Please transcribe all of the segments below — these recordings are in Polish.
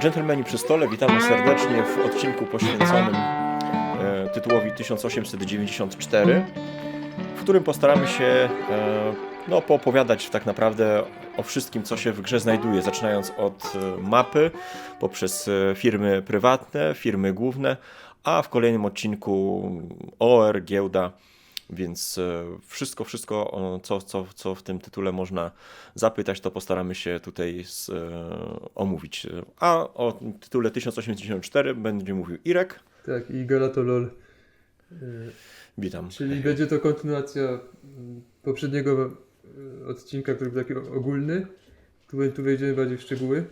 Dżentelmeni przy stole, witamy serdecznie w odcinku poświęconym tytułowi 1894, w którym postaramy się poopowiadać tak naprawdę o wszystkim, co się w grze znajduje, zaczynając od mapy, poprzez firmy prywatne, firmy główne, a w kolejnym odcinku OR, giełda, więc wszystko, co w tym tytule można zapytać, to postaramy się tutaj omówić. A o tytule 1084 będzie mówił Irek. Tak, i Galatolol. Witam. Czyli będzie to kontynuacja poprzedniego odcinka, który był taki ogólny. Tu wejdziemy bardziej w szczegóły.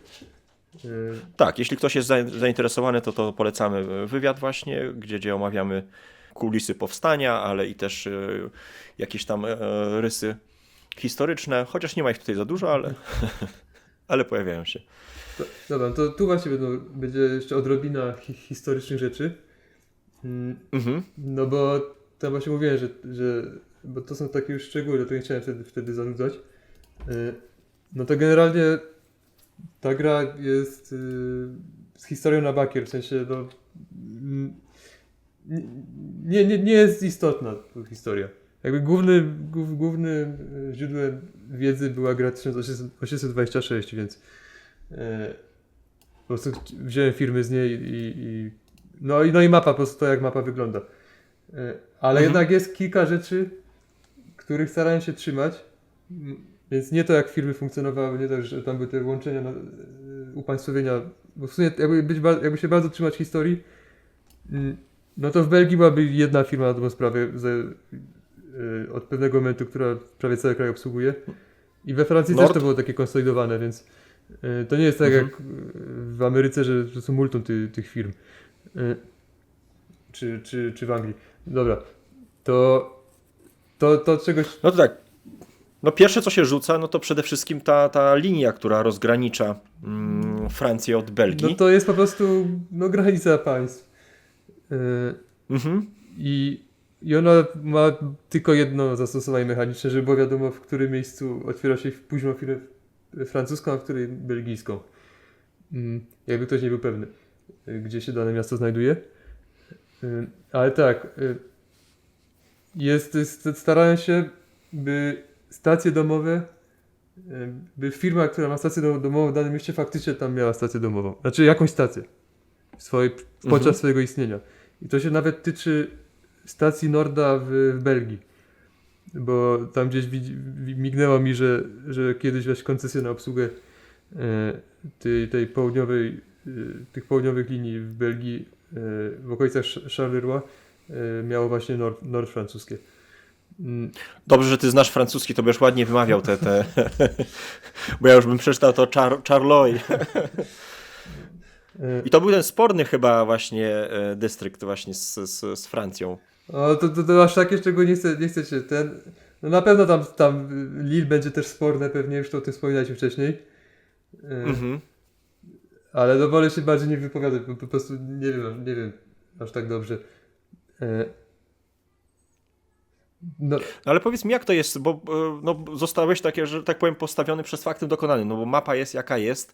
Tak, jeśli ktoś jest zainteresowany, to polecamy wywiad właśnie, gdzie omawiamy kulisy powstania, ale i też jakieś tam rysy historyczne, chociaż nie ma ich tutaj za dużo, ale pojawiają się. Dobra, to tu właśnie będzie jeszcze odrobina historycznych rzeczy. No bo tam właśnie mówiłem, bo to są takie już szczegóły, to nie chciałem wtedy zanudzać. No to generalnie ta gra jest z historią na bakier, w sensie nie jest istotna historia. Jakby głównym źródłem wiedzy była gra 1826, więc po prostu wziąłem firmy z niej i mapa, po prostu to jak mapa wygląda. Ale jednak jest kilka rzeczy, których starałem się trzymać, więc nie to jak firmy funkcjonowały, nie to, że tam były te łączenia, upaństwowienia, bo w sumie jakby się bardzo trzymać historii, no to w Belgii byłaby jedna firma na dobrą sprawę od pewnego momentu, która prawie cały kraj obsługuje. I we Francji też to było takie konsolidowane, więc to nie jest tak jak w Ameryce, że są multum tych firm. Czy w Anglii. Dobra. To czegoś... No to tak. No pierwsze co się rzuca, no to przede wszystkim ta linia, która rozgranicza Francję od Belgii. No to jest po prostu granica państw. I ona ma tylko jedno zastosowanie mechaniczne, żeby było wiadomo, w którym miejscu otwiera się późną firmę francuską, a w której belgijską. Jakby ktoś nie był pewny, gdzie się dane miasto znajduje. Ale tak, starałem się, by stacje domowe, by firma, która ma stację domową w danym mieście, faktycznie tam miała stację domową. Znaczy jakąś stację podczas swojego istnienia. I to się nawet tyczy stacji Norda w Belgii. Bo tam gdzieś mignęło mi, że kiedyś weź koncesję na obsługę tych południowych linii w Belgii, w okolicach Charleroi, miało właśnie Nord francuskie. Dobrze, że ty znasz francuski, to byś ładnie wymawiał te... Bo ja już bym przeczytał to Charleroi. I to był ten sporny chyba właśnie dystrykt właśnie z Francją. O, to aż takie szczegóły nie chcę się no na pewno tam Lille będzie też sporne pewnie, już to o tym wspominaliśmy wcześniej. Ale wolę się bardziej nie wypowiadać, bo po prostu nie wiem aż tak dobrze. Ale powiedz mi, jak to jest, bo zostałeś takie, że tak powiem, postawiony przez faktem dokonanym, no bo mapa jest jaka jest,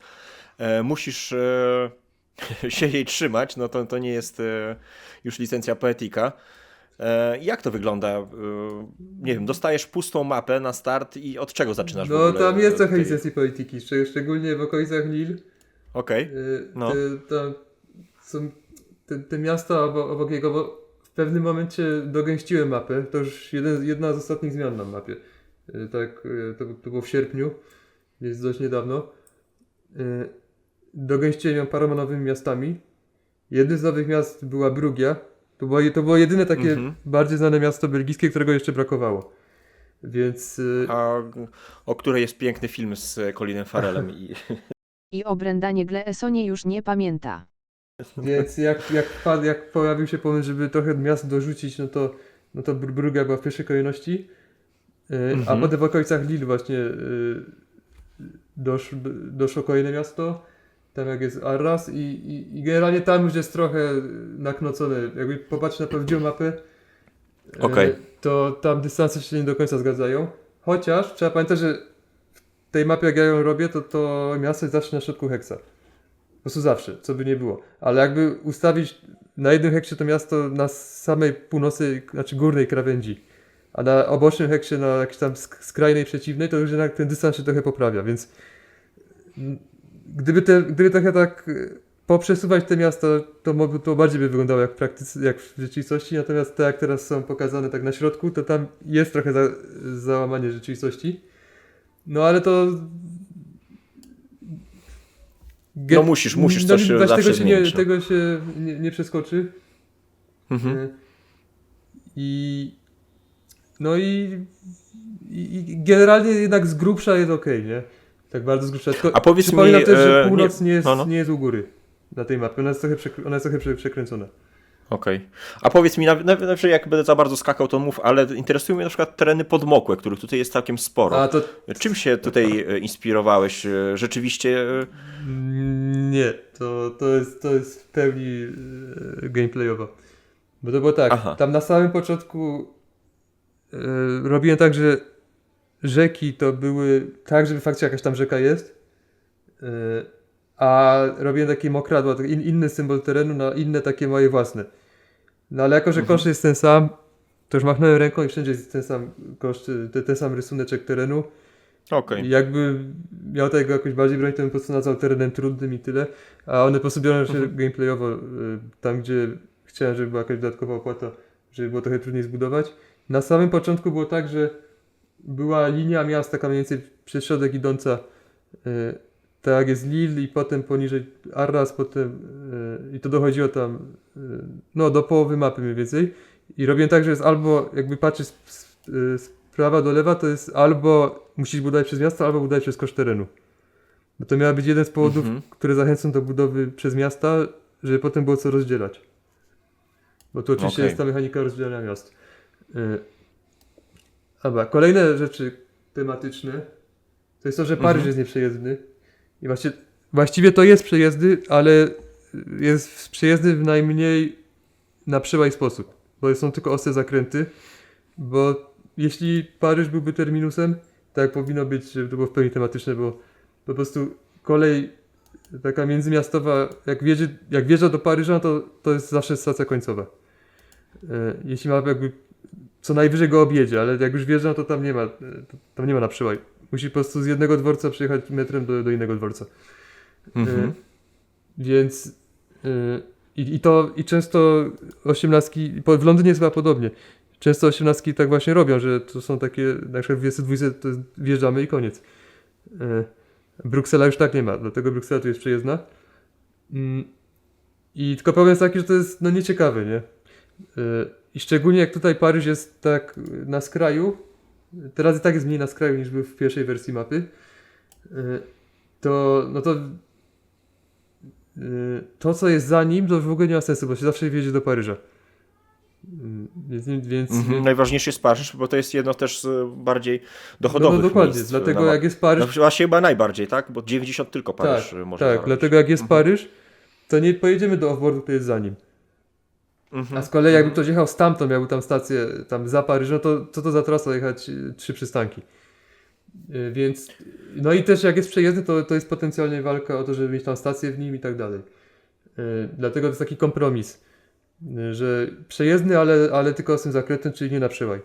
musisz się jej trzymać, no to nie jest już licencja poetyka. Jak to wygląda? Nie wiem, dostajesz pustą mapę na start i od czego zaczynasz w ogóle? No tam jest trochę licencji polityki, szczególnie w okolicach Lille. Okej. No. Tam są te miasta obok niego, bo w pewnym momencie dogęściłem mapę, to już jedna z ostatnich zmian na mapie. Tak, to było w sierpniu, jest dość niedawno. Dogęściłem ją paroma nowymi miastami. Jednym z nowych miast była Brugia. To było jedyne takie bardziej znane miasto belgijskie, którego jeszcze brakowało. Więc... A o której jest piękny film z Colinem Farrellem. I o Brendanie Gleesonie już nie pamięta. Więc jak pojawił się pomysł, żeby trochę miast dorzucić, no to Brugia była w pierwszej kolejności. A potem w okolicach Lille właśnie doszło kolejne miasto. Tam jak jest Arras i generalnie tam już jest trochę naknocone. Jakby popatrzeć na prawdziwą mapę, to tam dystanse się nie do końca zgadzają. Chociaż trzeba pamiętać, że w tej mapie jak ja ją robię, to miasto jest zawsze na środku heksa. prostu zawsze, co by nie było. Ale jakby ustawić na jednym heksie to miasto na samej północnej, znaczy górnej krawędzi, a na obocznym heksie na jakiejś tam skrajnej przeciwnej, to już jednak ten dystans się trochę poprawia, więc gdyby trochę tak poprzesuwać te miasta, to bardziej by wyglądało jak w rzeczywistości, natomiast tak jak teraz są pokazane tak na środku, to tam jest trochę załamanie rzeczywistości. No ale to... No musisz coś zawsze zmienić. Tego się nie przeskoczy. Mhm. I generalnie jednak z grubsza jest okej, nie? Tak bardzo z grubsza. Tylko A powiedz mi, przypominam też, że północ nie, nie jest u góry na tej mapie. Ona jest trochę przekręcona. Okej. A powiedz mi, nawet jak będę za bardzo skakał, to mów, ale interesują mnie na przykład tereny podmokłe, których tutaj jest całkiem sporo. Czym się tutaj inspirowałeś? Rzeczywiście... Nie, to jest w pełni gameplayowa. Bo to było tak, tam na samym początku robiłem tak, że rzeki to były tak, żeby faktycznie jakaś tam rzeka jest, a robiłem takie mokradła, inny symbol terenu na inne takie moje własne. No ale jako, że koszt jest ten sam, to już machnąłem ręką i wszędzie jest ten sam koszt, ten sam rysuneczek terenu. Okej. I jakby miał tego jakoś bardziej bronić, to bym po prostu nazwał terenem trudnym i tyle. A one po prostu biorą się gameplayowo tam, gdzie chciałem, żeby była jakaś dodatkowa opłata, żeby było trochę trudniej zbudować. Na samym początku było tak, że była linia miasta, taka mniej więcej przez środek idąca, tak jak jest Lille i potem poniżej Arras, potem i to dochodziło tam do połowy mapy mniej więcej. I robiłem tak, że jest albo jakby patrzysz z prawa do lewa, to jest albo musisz budować przez miasto, albo budować przez koszt terenu. Bo to miał być jeden z powodów, które zachęcą do budowy przez miasta, żeby potem było co rozdzielać. Bo tu oczywiście jest ta mechanika rozdzielania miast. Dobra, kolejne rzeczy tematyczne to jest to, że Paryż jest nieprzejezdny. I właściwie to jest przejezdny, ale jest przejezdny w najmniej na przełaj sposób. Bo są tylko ostre zakręty. Bo jeśli Paryż byłby terminusem, tak jak powinno być, żeby to było w pełni tematyczne, bo po prostu kolej taka międzymiastowa, jak wjeżdża do Paryża, to jest zawsze stacja końcowa. Jeśli ma jakby co najwyżej go objedzie, ale jak już wjeżdża, to tam nie ma na przełaj. Musi po prostu z jednego dworca przyjechać metrem do innego dworca. Więc i często osiemnastki, w Londynie jest chyba podobnie. Często osiemnastki tak właśnie robią, że to są takie, na przykład w 22 to wjeżdżamy i koniec. Bruksela już tak nie ma, dlatego Bruksela tu jest przejezdna. I tylko problem jest taki, że to jest nieciekawe, nie? I szczególnie jak tutaj Paryż jest tak na skraju, teraz i tak jest mniej na skraju niż był w pierwszej wersji mapy, to co jest za nim, to już w ogóle nie ma sensu, bo się zawsze wjedzie do Paryża. Więc najważniejszy jest Paryż, bo to jest jedno też z bardziej dochodowych dokładnie, miejsc. dlatego jak jest Paryż... Właśnie chyba najbardziej, tak? Bo 90 tylko Paryż może zarobić. Dlatego jak jest Paryż, to nie pojedziemy do offboardu, który jest za nim. A z kolei jakby ktoś jechał stamtąd, miałby tam stację tam za Paryżem, to co to za trasa jechać 3 przystanki. Więc, no i też jak jest przejezdny, to jest potencjalnie walka o to, żeby mieć tam stację w nim i tak dalej. Dlatego to jest taki kompromis, że przejezdny, ale tylko z tym zakrętem, czyli nie na przełaj.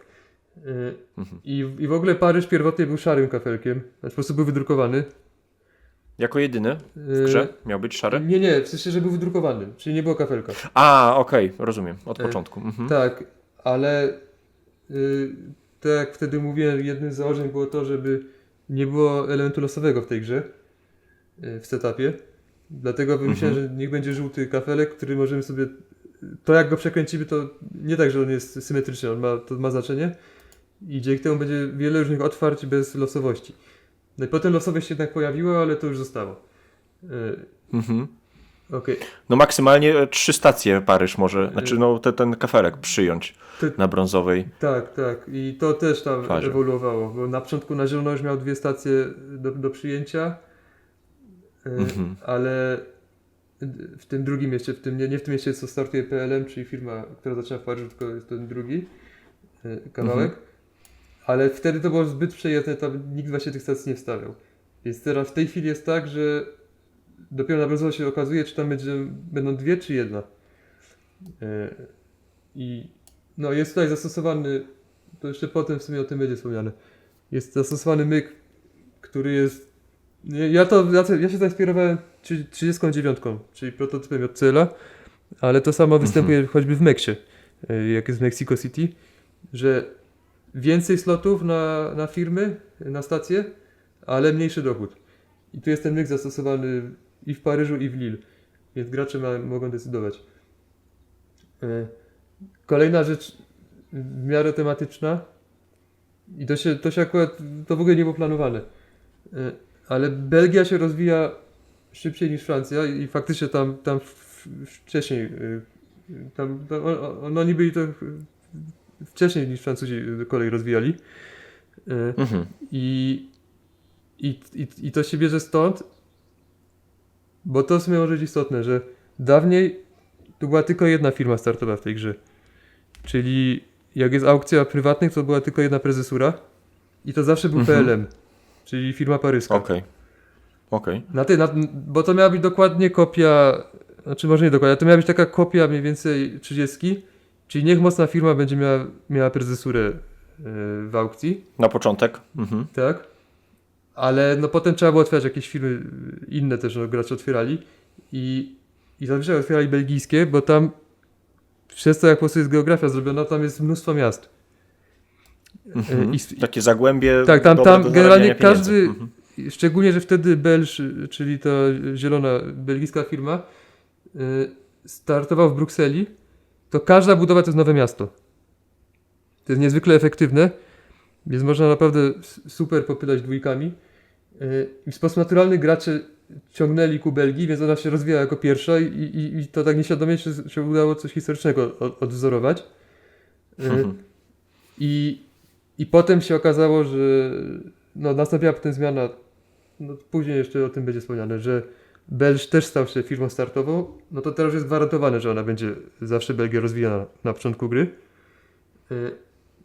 I w ogóle Paryż pierwotnie był szarym kafelkiem, znaczy po prostu był wydrukowany. Jako jedyny w grze miał być szary? Nie, w sensie, że był wydrukowany, czyli nie było kafelka. Okej, rozumiem, od początku. Tak, ale tak jak wtedy mówiłem, jednym z założeń było to, żeby nie było elementu losowego w tej grze, w setupie. Dlatego wymyślałem, że niech będzie żółty kafelek, który możemy sobie... To jak go przekręcimy, to nie tak, że on jest symetryczny, to ma znaczenie i dzięki temu będzie wiele różnych otwarć bez losowości. No i potem losowość się jednak pojawiła, ale to już zostało. Okay. No maksymalnie 3 stacje Paryż może, znaczy ten kafelek przyjąć na brązowej. Tak. I to też tam ewoluowało, bo na początku na zielono już miał 2 stacje do przyjęcia, ale w tym drugim mieście, nie w tym mieście, co startuje PLM, czyli firma, która zaczyna w Paryżu, tylko jest ten drugi kawałek. Ale wtedy to było zbyt przejezdne, tam nikt właśnie tych stacji nie wstawiał. Więc teraz w tej chwili jest tak, że dopiero na brązowo się okazuje, czy tam będą dwie, czy jedna. I no jest tutaj zastosowany, to jeszcze potem w sumie o tym będzie wspomniane, jest zastosowany myk, który jest, ja się zainspirowałem 39, czyli prototypem JCL-a, ale to samo występuje choćby w Meksie, jak jest w Mexico City, że więcej slotów na firmy, na stacje, ale mniejszy dochód. I tu jest ten myk zastosowany i w Paryżu, i w Lille, więc gracze mogą decydować. Kolejna rzecz w miarę tematyczna i to się akurat, to w ogóle nie było planowane, ale Belgia się rozwija szybciej niż Francja i faktycznie tam wcześniej, oni byli to wcześniej niż Francuzi kolej rozwijali. I to się bierze stąd, bo to w sumie może być istotne, że dawniej tu była tylko jedna firma startowa w tej grze. Czyli jak jest aukcja prywatnych, to była tylko jedna prezesura i to zawsze był PLM, czyli firma paryska. Okej. Bo to miała być dokładnie kopia, znaczy może nie dokładnie, to miała być taka kopia mniej więcej 30, czyli niech mocna firma będzie miała prezesurę w aukcji. Na początek. Tak. Ale no potem trzeba było otwierać jakieś firmy inne też, no, gracze otwierali i zazwyczaj otwierali belgijskie, bo tam przez to jak po prostu jest geografia zrobiona, tam jest mnóstwo miast. Takie zagłębie. Tak, dobre tam do generalnie zarabiania pieniędzy. każdy, szczególnie, że wtedy Belż, czyli ta zielona belgijska firma, startował w Brukseli, to każda budowa to jest nowe miasto. To jest niezwykle efektywne, więc można naprawdę super popylać dwójkami. I w sposób naturalny gracze ciągnęli ku Belgii, więc ona się rozwijała jako pierwsza i to tak nieświadomie się udało coś historycznego odwzorować. I potem się okazało, że no, nastąpiła potem zmiana, no, później jeszcze o tym będzie wspomniane, że Belż też stał się firmą startową, no to teraz jest gwarantowane, że ona będzie zawsze Belgia rozwijana na początku gry.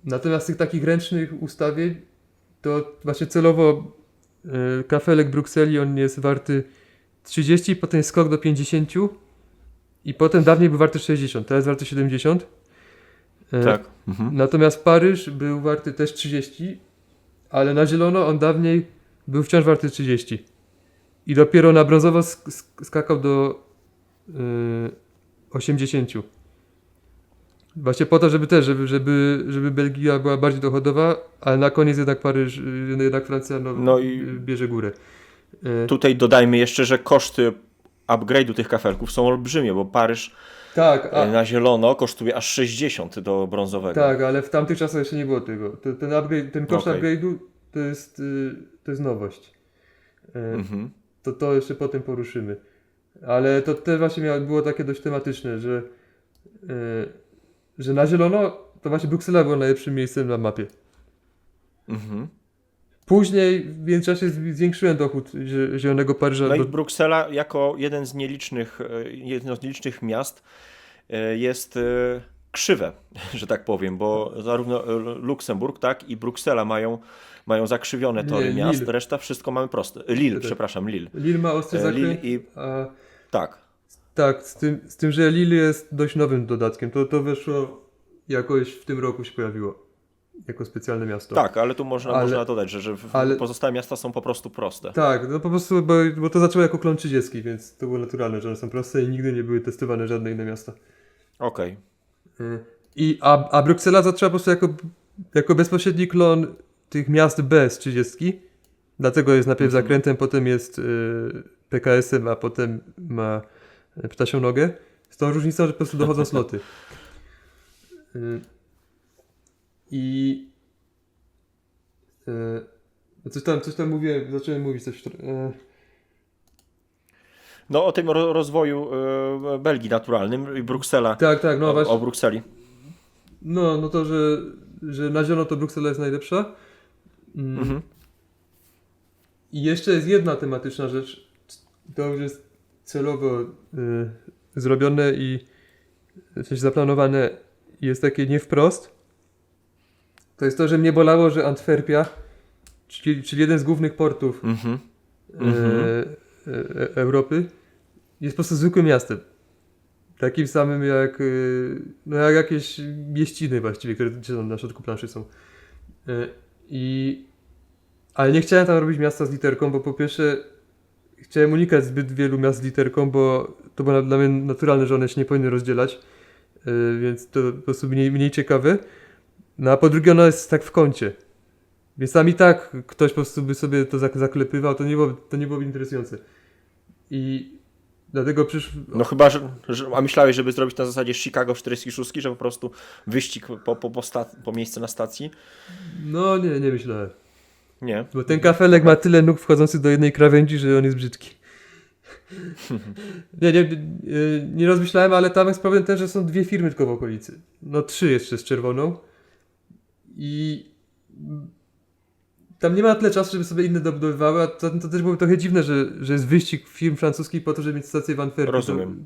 Natomiast z tych takich ręcznych ustawień to właśnie celowo kafelek Brukseli, on jest warty 30, potem jest skok do 50 i potem dawniej był warty 60, teraz jest warty 70. Tak. Natomiast Paryż był warty też 30, ale na zielono on dawniej był wciąż warty 30. I dopiero na brązowo skakał do 80. Właśnie po to, żeby Belgia była bardziej dochodowa, ale na koniec jednak Paryż, jednak Francja bierze górę. Tutaj dodajmy jeszcze, że koszty upgrade'u tych kafelków są olbrzymie, bo Paryż na zielono kosztuje aż 60 do brązowego. Tak, ale w tamtych czasach jeszcze nie było tego. Ten koszt upgrade'u to jest nowość. To jeszcze potem poruszymy. Ale to też właśnie było takie dość tematyczne, że na zielono to właśnie Bruksela była najlepszym miejscem na mapie. Później w międzyczasie zwiększyłem dochód Zielonego Paryża. No i Bruksela jako jedno z nielicznych miast jest krzywe, że tak powiem, bo zarówno Luksemburg, tak, i Bruksela mają zakrzywione tory miast, Lille. Reszta wszystko mamy proste. Lille, przepraszam, Lille. Lille ma ostry zakręt. Tak. Tak, z tym, że Lille jest dość nowym dodatkiem. To weszło jakoś w tym roku się pojawiło. Jako specjalne miasto. Tak, ale tu można dodać, że pozostałe miasta są po prostu proste. Tak, no po prostu, bo to zaczęło jako klon 30, więc to było naturalne, że one są proste i nigdy nie były testowane żadne inne miasta. Okej. A Bruksela zaczęła po prostu jako bezpośredni klon tych miast B z 30. Dlatego jest najpierw zakrętem, potem jest PKS-em, a potem ma ptasią nogę. Z tą różnicą, że po prostu dochodzą sloty. Coś tam mówiłem, zacząłem mówić coś. No o tym rozwoju Belgii naturalnym i Bruksela. Tak, no właśnie. O Brukseli. No to, że na zielono to Bruksela jest najlepsza. I jeszcze jest jedna tematyczna rzecz. To już jest celowo zrobione i coś zaplanowane jest takie nie wprost. To jest to, że mnie bolało, że Antwerpia, czyli jeden z głównych portów Europy, jest po prostu zwykłym miastem. Takim samym jak, no jak jakieś mieściny właściwie, które na środku planszy są. Ale nie chciałem tam robić miasta z literką, bo po pierwsze chciałem unikać zbyt wielu miast z literką, bo to było dla mnie naturalne, że one się nie powinny rozdzielać, więc to po prostu mniej ciekawe. No a po drugie ono jest tak w kącie. Więc tam i tak ktoś po prostu by sobie to zaklepywał, to nie byłoby interesujące. I dlatego przyszło... No chyba, a myślałeś, żeby zrobić na zasadzie Chicago 46, że po prostu wyścig po miejsce na stacji? No nie myślałem. Nie. Bo ten kafelek ma tyle nóg wchodzących do jednej krawędzi, że on jest brzydki. Nie rozmyślałem, ale tam jest problem ten, że są 2 firmy tylko w okolicy. No 3 jeszcze z czerwoną. I tam nie ma tyle czasu, żeby sobie inne dobudowywały, a to też było trochę dziwne, że jest wyścig firm francuskich po to, żeby mieć stację w Antwerpii. Rozumiem.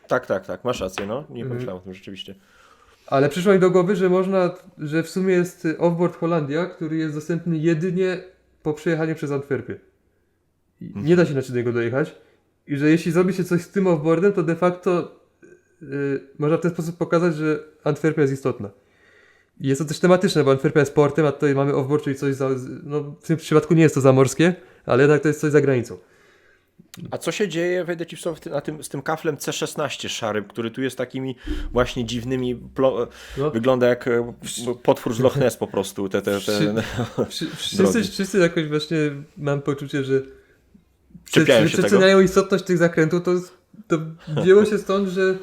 Tak, masz rację, no. Nie pomyślałem o tym rzeczywiście. Ale przyszło mi do głowy, że w sumie jest Offboard Hollandia, który jest dostępny jedynie po przejechaniu przez Antwerpię. Nie da się inaczej do niego dojechać. I że jeśli zrobi się coś z tym offboardem, to de facto można w ten sposób pokazać, że Antwerpia jest istotna. I jest to też tematyczne, bo Antwerpia jest portem, a tutaj mamy offboard, czyli coś no w tym przypadku nie jest to zamorskie, ale jednak to jest coś za granicą. A co się dzieje, wejdę ci w słowo, z tym kaflem C16 szarym, który tu jest takimi właśnie dziwnymi, wygląda jak potwór z Loch Ness po prostu. Wszyscy jakoś właśnie mam poczucie, że Czepiają się przeceniają istotność tych zakrętów. To wzięło się stąd, że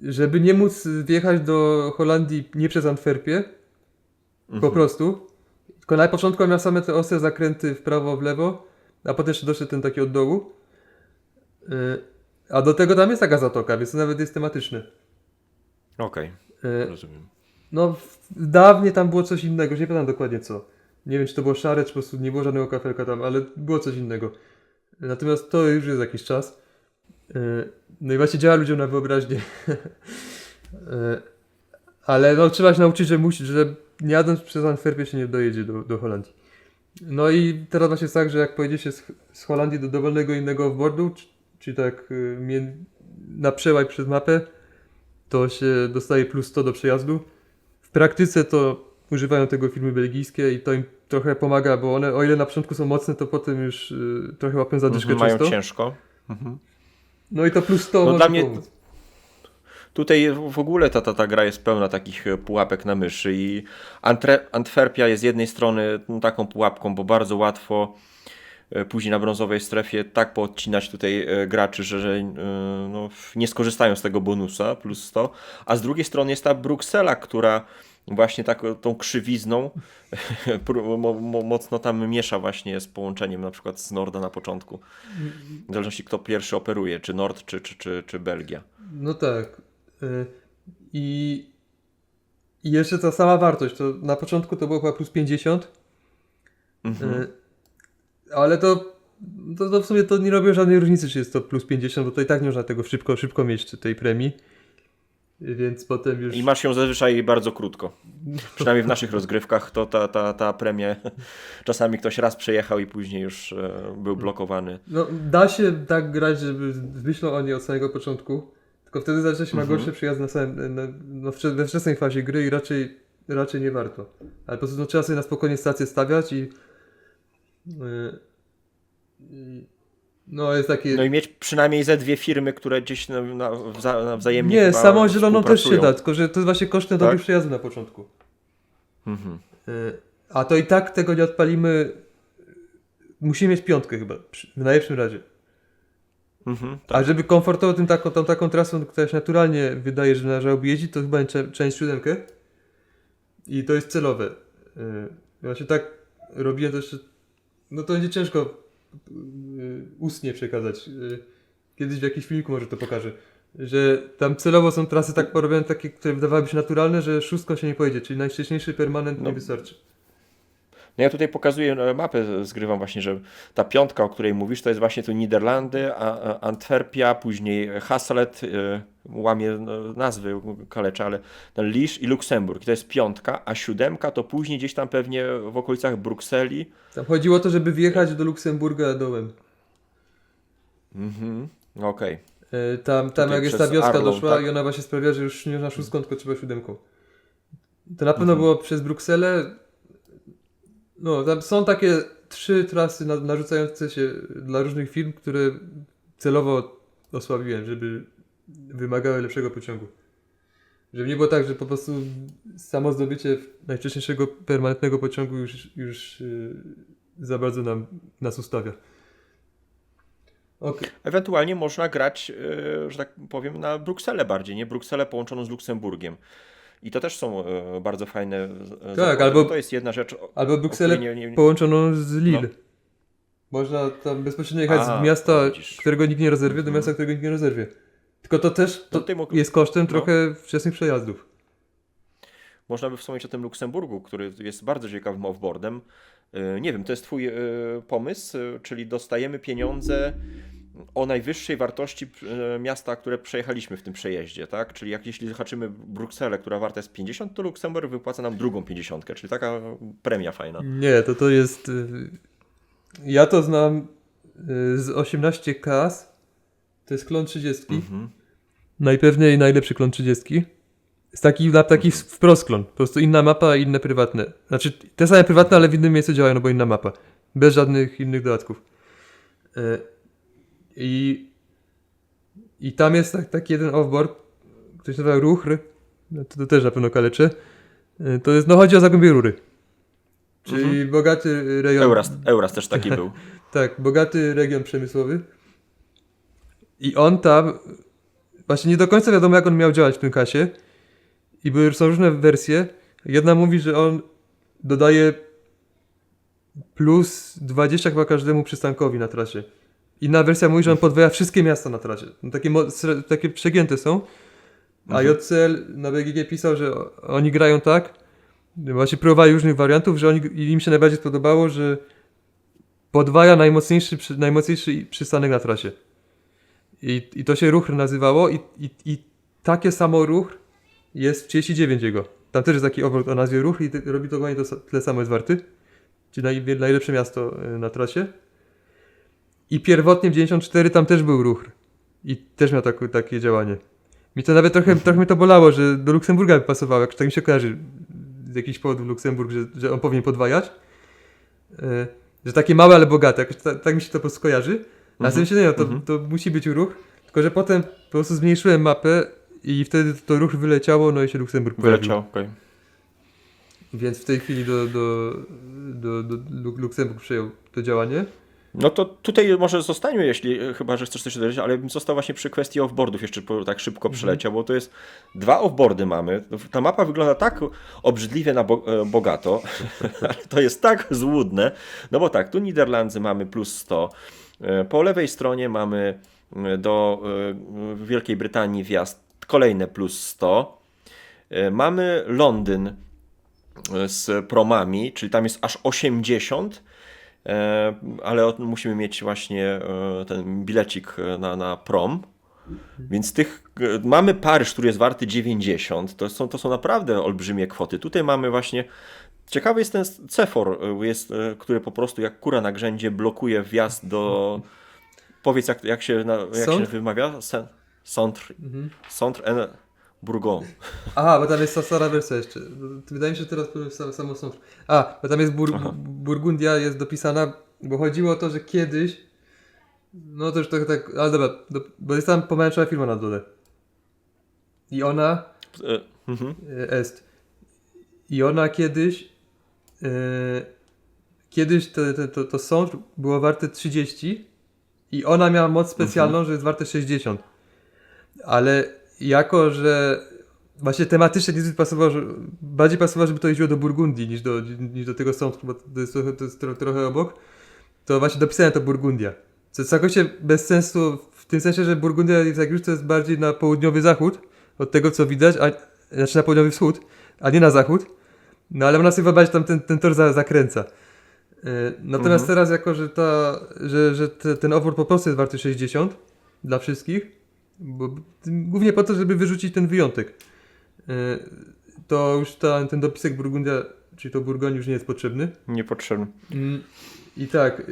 żeby nie móc wjechać do Holandii nie przez Antwerpię, po prostu, tylko na początku miał same te ostre zakręty w prawo, w lewo, a potem jeszcze doszedł ten taki od dołu. A do tego tam jest taka zatoka, więc to nawet jest tematyczne. Okej, rozumiem. No, dawniej tam było coś innego, już nie pamiętam dokładnie co. Nie wiem, czy to było szare, czy po prostu nie było żadnego kafelka tam, ale było coś innego. Natomiast to już jest jakiś czas. No i właśnie działa ludziom na wyobraźnię. Ale no, trzeba się nauczyć, że nie jadąc przez Antwerpię się nie dojedzie do Holandii. No i teraz właśnie jest tak, że jak pojedzie się z Holandii do dowolnego innego offboardu, czy tak na przełaj przez mapę, to się dostaje plus 100 do przejazdu. W praktyce to używają tego firmy belgijskie i to im trochę pomaga, bo one o ile na początku są mocne, to potem już trochę łapią zadyszkę Mają często. ciężko. No i to plus 100 No może dla mnie pomóc. tutaj w ogóle ta gra jest pełna takich pułapek na myszy i Antwerpia jest z jednej strony taką pułapką, bo bardzo łatwo później na brązowej strefie tak poodcinać tutaj graczy, że no, nie skorzystają z tego bonusa plus 100, a z drugiej strony jest ta Bruksela, która właśnie tą krzywizną mocno tam miesza właśnie z połączeniem na przykład z Norda na początku. W zależności kto pierwszy operuje, czy Nord, czy Belgia. No tak. I jeszcze ta sama wartość, to na początku to było chyba plus 50, ale to w sumie to nie robiło żadnej różnicy, czy jest to plus 50, bo to i tak nie można tego szybko mieć tej premii. Więc potem już... I masz ją zazwyczaj bardzo krótko. Przynajmniej w naszych rozgrywkach to ta premia czasami ktoś raz przejechał i później już był blokowany. No da się tak grać, żeby myślał o niej od samego początku, tylko wtedy zaczyna się ma gorszy przyjazd we wczesnej fazie gry i raczej nie warto. Ale po prostu trzeba sobie na spokojnie stację stawiać i no jest takie... No i mieć przynajmniej ze 2 firmy, które gdzieś wzajemnie Nie, chyba samą zieloną też się współpracują. da, tylko że to jest właśnie kosztem dobrych przejazdu na początku. A to i tak tego nie odpalimy. Musimy mieć 5 chyba, w najlepszym razie. Tak. A żeby komfortowo tą taką trasą, która się naturalnie wydaje, że należałoby jeździć, to chyba część 7. I to jest celowe. Właśnie tak robiłem to jeszcze... No to będzie ciężko ustnie przekazać. Kiedyś w jakimś filmiku może to pokażę. Że tam celowo są trasy tak porobione, takie, które wydawałyby się naturalne, że szóstką się nie pojedzie, czyli najwcześniejszy permanent nie wystarczy. No ja tutaj pokazuję mapę, zgrywam właśnie, że ta piątka, o której mówisz, to jest właśnie tu Niderlandy, Antwerpia, później Hasselt, łamie nazwy, kaleczę, ale ten Liège i Luksemburg. To jest piątka, a siódemka to później gdzieś tam pewnie w okolicach Brukseli. Tam chodziło o to, żeby wjechać do Luksemburga dołem. Mhm, okej. Tam Tutaj jak jest ta przez wioska Arlon, doszła tak? i ona właśnie sprawia, że już nie na szóstką, tylko trzeba siódemką. To na pewno Mhm. było przez Brukselę. No, tam są takie 3 trasy narzucające się dla różnych firm, które celowo osłabiłem, żeby wymagały lepszego pociągu. Żeby nie było tak, że po prostu samo zdobycie najwcześniejszego permanentnego pociągu już za bardzo nas ustawia. Okej. Ewentualnie można grać, że tak powiem, na Brukselę bardziej, nie? Brukselę połączoną z Luksemburgiem. I to też są bardzo fajne zakłady, albo- bo to jest jedna rzecz, Albo Brukselę której połączoną z Lille. No. Można tam bezpośrednio jechać A, z miasta, widzisz. którego nikt nie rezerwuje, do Mhm. miasta, którego nikt nie rezerwuje. Tylko to też No tutaj jest kosztem no. trochę wczesnych przejazdów. Można by wspomnieć o tym Luksemburgu, który jest bardzo ciekawym offboardem. Nie wiem, to jest twój pomysł, czyli dostajemy pieniądze o najwyższej wartości miasta, które przejechaliśmy w tym przejeździe, tak? Czyli jeśli zahaczymy Brukselę, która warta jest 50, to Luksemburg wypłaca nam drugą 50, czyli taka premia fajna. Nie, to jest... Ja to znam z 18 kas. To jest klon 30. Mhm. Najpewniej najlepszy klon 30. Jest taki wprost klon. Po prostu inna mapa, inne prywatne. Znaczy te same prywatne, ale w innym miejscu działają, no bo inna mapa. Bez żadnych innych dodatków. I tam jest taki jeden offboard, który się nazywa Ruchr. No to też na pewno kaleczę. To jest, no chodzi o Zagłębie Rury. Czyli bogaty rejon. Euras też taki był. Tak, bogaty region przemysłowy. I on tam, właśnie nie do końca wiadomo, jak on miał działać w tym kasie. I są różne wersje. Jedna mówi, że on dodaje plus 20 chyba każdemu przystankowi na trasie. Inna wersja mówi, że on podwaja wszystkie miasta na trasie. No takie przegięte są. A JCL na BGG pisał, że oni grają tak, właśnie próbowali różnych wariantów, że im się najbardziej podobało, że podwaja najmocniejszy przystanek na trasie. I to się Ruchr nazywało i takie samo Ruchr jest w 39 jego. Tam też jest taki obrót o nazwie Ruchr i robi to dokładnie tyle samo jest warty. Czyli najlepsze miasto na trasie. I pierwotnie w 94 tam też był Ruchr. I też miał takie działanie. Mi to nawet trochę mnie to bolało, że do Luksemburga by pasowało, jak tak mi się kojarzy z jakichś powodów Luksemburg, że on powinien podwajać. Że takie małe, ale bogate. Jakoś tak mi się to po prostu kojarzy. A sobie myślę, to musi być Ruchr. Tylko, że potem po prostu zmniejszyłem mapę i wtedy to Ruchr wyleciało, no i się Luksemburg pojawił. Wyleciał, okej. Więc w tej chwili Luksemburg przejął to działanie. No to tutaj może zostańmy, chyba że chcesz coś dodać, ale bym został właśnie przy kwestii offboardów, jeszcze tak szybko przeleciał, bo to jest 2 offboardy mamy. Ta mapa wygląda tak obrzydliwie na bogato, ale to jest tak złudne. No bo tak, tu Niderlandy mamy plus 100, po lewej stronie mamy do Wielkiej Brytanii wjazd kolejne plus 100, mamy Londyn z promami, czyli tam jest aż 80, ale musimy mieć właśnie ten bilecik na prom. Więc mamy Paryż, który jest warty 90. To są naprawdę olbrzymie kwoty. Tutaj mamy właśnie. Ciekawy jest ten CEFOR, który po prostu jak kura na grzędzie blokuje wjazd do. Powiedz, jak się wymawia? Centre Bourgogne. Aha, bo tam jest stara wersja jeszcze. Wydaje mi się, że teraz powiem samo Centre. Bo tam jest Burgundia jest dopisana, bo chodziło o to, że kiedyś, no to już trochę tak, ale dobra, bo jest tam pomarańczowa firma na dole. I ona jest. I ona kiedyś to Centre było warte 30 i ona miała moc specjalną, że jest warte 60. Ale jako, że właśnie tematycznie nie pasowało, bardziej pasowało, żeby to jeździło do Burgundii niż do tego Centre, bo to jest trochę obok, to właśnie dopisałem to Burgundia. Co jest całkowicie bez sensu w tym sensie, że Burgundia jak już to jest bardziej na południowy zachód od tego, co widać, znaczy na południowy wschód, a nie na zachód. No ale ona sobie bardziej tam ten tor zakręca. Natomiast teraz jako, że, ten offboard po prostu jest warty 60 dla wszystkich, bo głównie po to, żeby wyrzucić ten wyjątek, to już ten dopisek Burgundia, czyli to Burgonii już nie jest potrzebny. Niepotrzebny. I tak,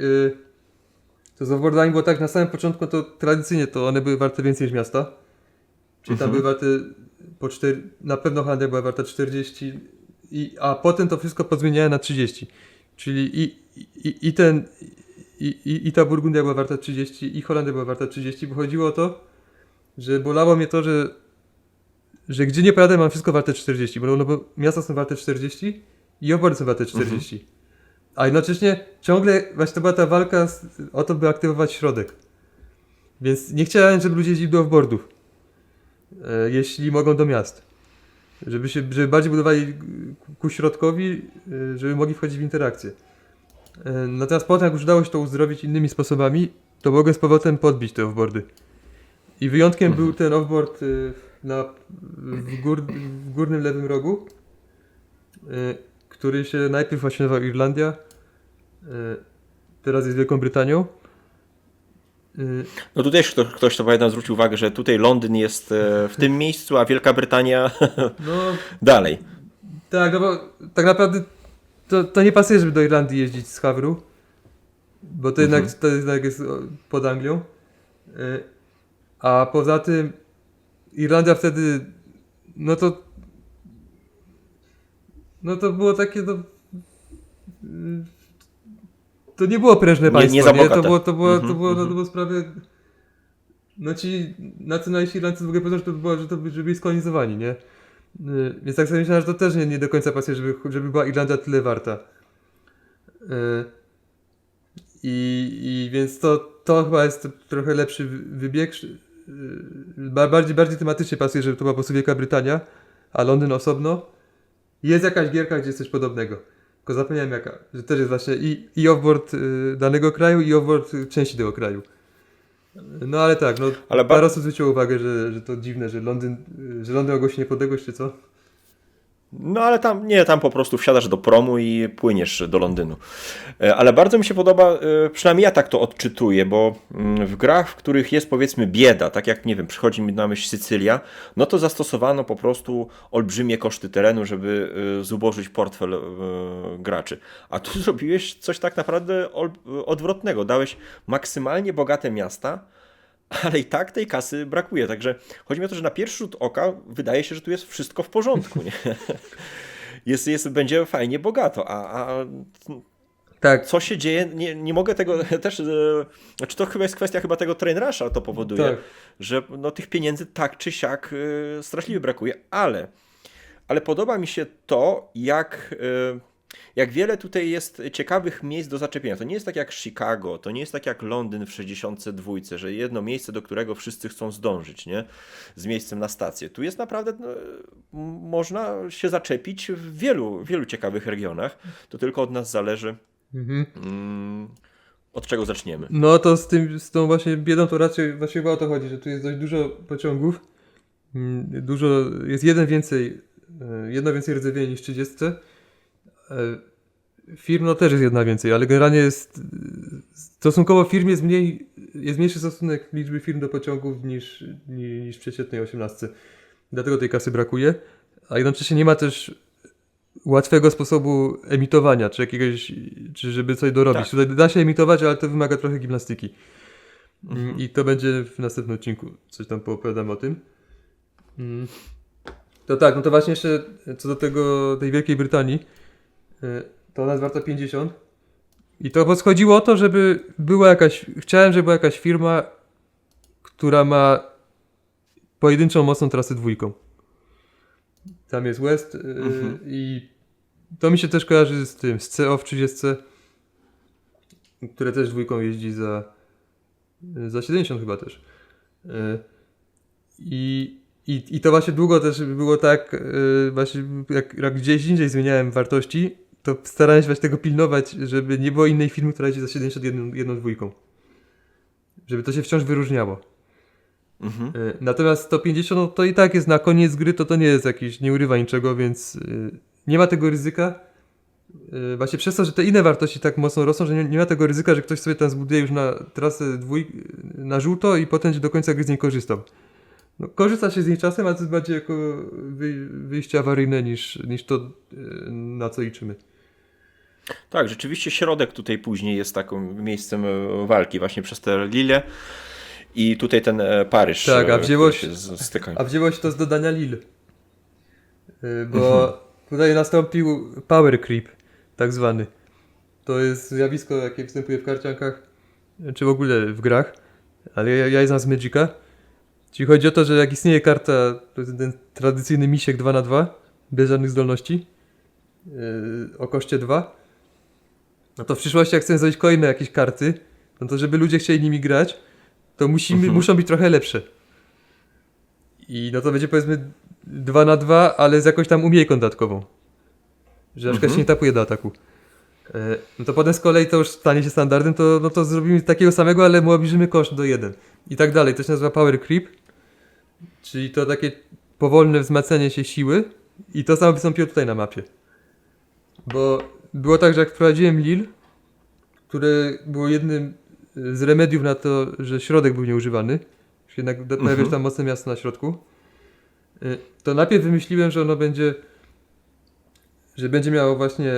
to z offboardami było tak, na samym początku to tradycyjnie to one były warte więcej niż miasta. Czyli tam były warte po 4, na pewno Holandia była warta 40, a potem to wszystko pozmieniałem na 30. Czyli i ta Burgundia była warta 30, i Holandia była warta 30, bo chodziło o to, że bolało mnie to, że gdzie nie pojadę mam wszystko warte 40, bo miasta są warte 40 i offboardy są warte 40. A jednocześnie ciągle właśnie to była ta walka o to, by aktywować środek. Więc nie chciałem, żeby ludzie jeździli do offboardów, jeśli mogą do miast. Żeby bardziej budowali ku środkowi, żeby mogli wchodzić w interakcję. Natomiast potem, jak już udało się to uzdrowić innymi sposobami, to mogłem z powrotem podbić te offboardy. I wyjątkiem był ten offboard w górnym lewym rogu, który się najpierw właśnie nazywał Irlandia, teraz jest Wielką Brytanią. No tutaj ktoś to pamiętam zwrócił uwagę, że tutaj Londyn jest w tym miejscu, a Wielka Brytania dalej. Tak, no bo tak naprawdę to nie pasuje, żeby do Irlandii jeździć z Hawru, bo to jednak jest pod Anglią. A poza tym Irlandia wtedy no to było takie to nie było prężne państwo, nie za bogate. To było sprawy, no ci nacjonaliści Irlandcy w ogóle powiedzieli, że byli skolonizowani, nie? Więc tak sobie myślałem, że to też nie do końca pasuje, żeby była Irlandia tyle warta. I więc to chyba jest trochę lepszy wybieg. Bardziej tematycznie pasuje, żeby to była po prostu Wielka Brytania, a Londyn osobno. Jest jakaś gierka, gdzie jest coś podobnego. Tylko zapomniałem jaka, że też jest właśnie i offboard danego kraju, i offboard części tego kraju. No ale tak, parę osób zwróciło uwagę, że to dziwne, że Londyn ogłosi niepodległość, czy co? No ale tam po prostu wsiadasz do promu i płyniesz do Londynu. Ale bardzo mi się podoba, przynajmniej ja tak to odczytuję, bo w grach, w których jest powiedzmy bieda, tak jak nie wiem, przychodzi mi na myśl Sycylia, no to zastosowano po prostu olbrzymie koszty terenu, żeby zubożyć portfel graczy. A tu zrobiłeś coś tak naprawdę odwrotnego. Dałeś maksymalnie bogate miasta, ale i tak tej kasy brakuje, także chodzi mi o to, że na pierwszy rzut oka wydaje się, że tu jest wszystko w porządku, nie? Będzie fajnie bogato, tak. Co się dzieje, nie mogę tego też, znaczy to chyba jest kwestia tego train rusha to powoduje, tak. Że tych pieniędzy tak czy siak straszliwie brakuje, ale podoba mi się to, jak wiele tutaj jest ciekawych miejsc do zaczepienia. To nie jest tak jak Chicago, to nie jest tak jak Londyn w 62, że jedno miejsce, do którego wszyscy chcą zdążyć, nie? Z miejscem na stację. Tu jest naprawdę, można się zaczepić w wielu ciekawych regionach. To tylko od nas zależy, od czego zaczniemy. No to z tą właśnie biedą to raczej właśnie chyba o to chodzi, że tu jest dość dużo pociągów. Jest jedno więcej rdzewieni niż 30. Firm też jest jedna więcej, ale generalnie jest stosunkowo firm jest mniejszy stosunek liczby firm do pociągów niż w przeciętnej 18. Dlatego tej kasy brakuje, a jednocześnie nie ma też łatwego sposobu emitowania, czy żeby coś dorobić. Tak. Tutaj da się emitować, ale to wymaga trochę gimnastyki. I to będzie w następnym odcinku. Coś tam poopowiadam o tym. To tak, no to właśnie jeszcze co do tej Wielkiej Brytanii, to ona jest warta 50. I to chodziło o to, chciałem, żeby była jakaś firma, która ma pojedynczą mocną trasę dwójką. Tam jest West i to mi się też kojarzy z CO w 30, które też dwójką jeździ za 70 chyba też. I to właśnie długo też było tak, właśnie jak gdzieś indziej zmieniałem wartości, to starałem się właśnie tego pilnować, żeby nie było innej firmy, która jeździ za 71 dwójką. Żeby to się wciąż wyróżniało. Natomiast 150 no to i tak jest na koniec gry, to nie jest nie urywa niczego, więc nie ma tego ryzyka, właśnie przez to, że te inne wartości tak mocno rosną, że nie ma tego ryzyka, że ktoś sobie tam zbuduje już na trasę na żółto i potem do końca gry z niej korzystał. No, korzysta się z niej czasem, ale to jest bardziej jako wyjście awaryjne niż to, na co liczymy. Tak, rzeczywiście środek tutaj później jest takim miejscem walki właśnie przez te Lille i tutaj ten Paryż. Tak, a który się stykają. a wzięło się to z dodania Lille. Bo tutaj nastąpił power creep, tak zwany. To jest zjawisko, jakie występuje w karciankach, czy w ogóle w grach, ale ja je znam z Magica. Czyli chodzi o to, że jak istnieje karta, to jest ten tradycyjny misiek 2/2, bez żadnych zdolności, o koszcie 2, no to w przyszłości jak chcemy zrobić kolejne jakieś karty, no to żeby ludzie chcieli nimi grać, to muszą być trochę lepsze. I no to będzie powiedzmy 2/2, ale z jakąś tam umiejką dodatkową. Że na przykład się nie tapuje do ataku. No to potem z kolei to już stanie się standardem, no to zrobimy takiego samego, ale mu obniżymy koszt do 1. I tak dalej. To się nazywa power creep. Czyli to takie powolne wzmacnianie się siły. I to samo wystąpiło tutaj na mapie. Bo było tak, że jak wprowadziłem Lille, które było jednym z remediów na to, że środek był nieużywany, jednak pojawia się tam mocne miasto na środku, to najpierw wymyśliłem, że ono będzie miało właśnie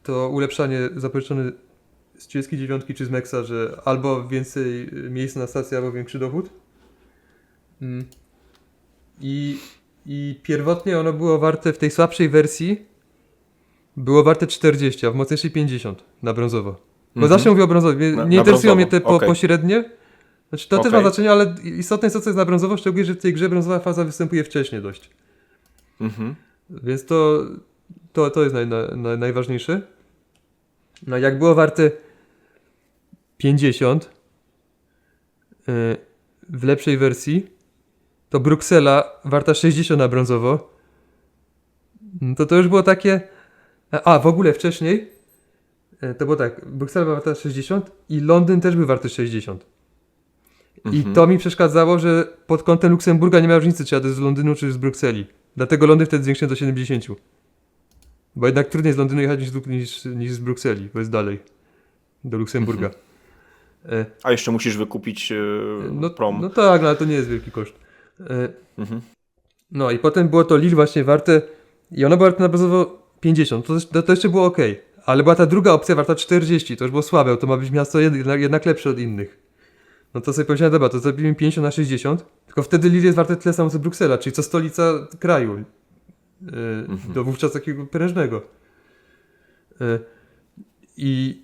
to ulepszanie zapożyczone z 39 czy z Mexa, że albo więcej miejsc na stacji, albo większy dochód. I pierwotnie ono było warte w tej słabszej wersji było warte 40, a w mocniejszej 50 na brązowo. Bo zawsze mówię o brązowo. Nie interesują mnie te pośrednie. Znaczy to też ma znaczenie, ale istotne jest to, co jest na brązowo, szczególnie, że w tej grze brązowa faza występuje wcześniej dość. Więc to jest najważniejsze. No jak było warte 50 w lepszej wersji, to Bruksela warta 60 na brązowo, to już było takie... A, w ogóle wcześniej to było tak, Bruksela była warta 60 i Londyn też był warty 60. I to mi przeszkadzało, że pod kątem Luksemburga nie ma różnicy, czy jadę z Londynu, czy z Brukseli. Dlatego Londyn wtedy zwiększyłem do 70. Bo jednak trudniej z Londynu jechać niż z Brukseli, bo jest dalej. Do Luksemburga. A jeszcze musisz wykupić prom. No tak, no, ale to nie jest wielki koszt. No i potem było to Lille właśnie warte i ono było warte na bazowo 50. To jeszcze było ok. Ale była ta druga opcja warta 40. To już było słabe, to ma być miasto jednak lepsze od innych. No to sobie powiedziałem, dobra, to zrobimy 50 na 60. Tylko wtedy Lille jest warte tyle samo co Bruksela, czyli co stolica kraju. Do wówczas takiego prężnego. I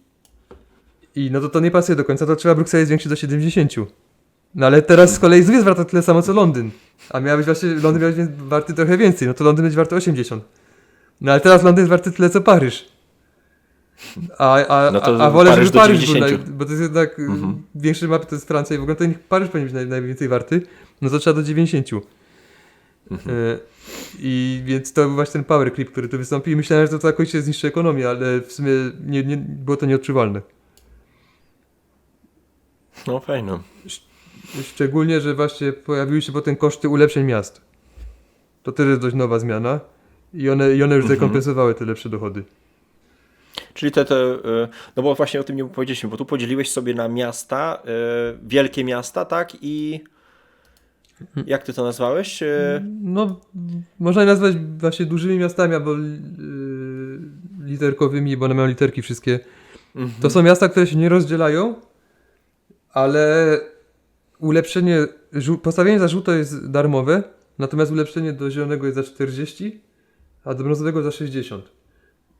no to nie pasuje do końca, to trzeba Brukselę zwiększyć do 70. No ale teraz z kolei jest warta tyle samo co Londyn. A miał być właśnie, Londyn miał być warty trochę więcej, no to Londyn będzie warty 80. No ale teraz Londyn jest warty tyle co Paryż. A wolę, Paryż żeby do Paryż 90. był, bo to jest jednak większy mapy, to jest Francja i w ogóle to Paryż powinien być najwięcej warty, no to trzeba do 90. I więc to był właśnie ten power creep, który tu wystąpił i myślałem, że to jakoś się zniszczy ekonomię, ale w sumie nie było to nieodczuwalne. No fajno. Szczególnie, że właśnie pojawiły się potem koszty ulepszeń miast. To też jest dość nowa zmiana i one już zrekompensowały te lepsze dochody. Czyli no bo właśnie o tym nie powiedzieliśmy, bo tu podzieliłeś sobie na miasta, wielkie miasta, tak? I jak ty to nazwałeś? No, można je nazwać właśnie dużymi miastami albo literkowymi, bo one mają literki wszystkie. To są miasta, które się nie rozdzielają, ale postawienie za żółto jest darmowe, natomiast ulepszenie do zielonego jest za 40, a do brązowego za 60.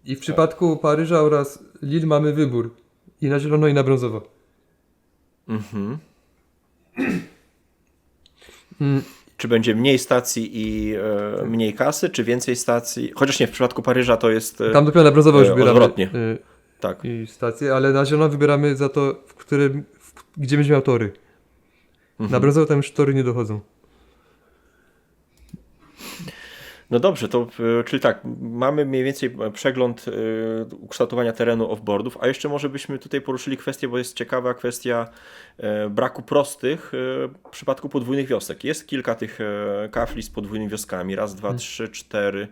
I w przypadku Paryża oraz Lille mamy wybór i na zielono i na brązowo. Czy będzie mniej stacji i mniej kasy, czy więcej stacji? Chociaż nie, w przypadku Paryża to jest tam dopiero na brązowo już wybieramy odwrotnie. Tak. i stację, ale na zielono wybieramy za to, gdzie będzie miał tory. Na brązowo tam już tory nie dochodzą. No dobrze, czyli tak, mamy mniej więcej przegląd ukształtowania terenu offboardów, a jeszcze może byśmy tutaj poruszyli kwestię, bo jest ciekawa kwestia braku prostych w przypadku podwójnych wiosek. Jest kilka tych kafli z podwójnymi wioskami, raz, dwa, trzy, cztery,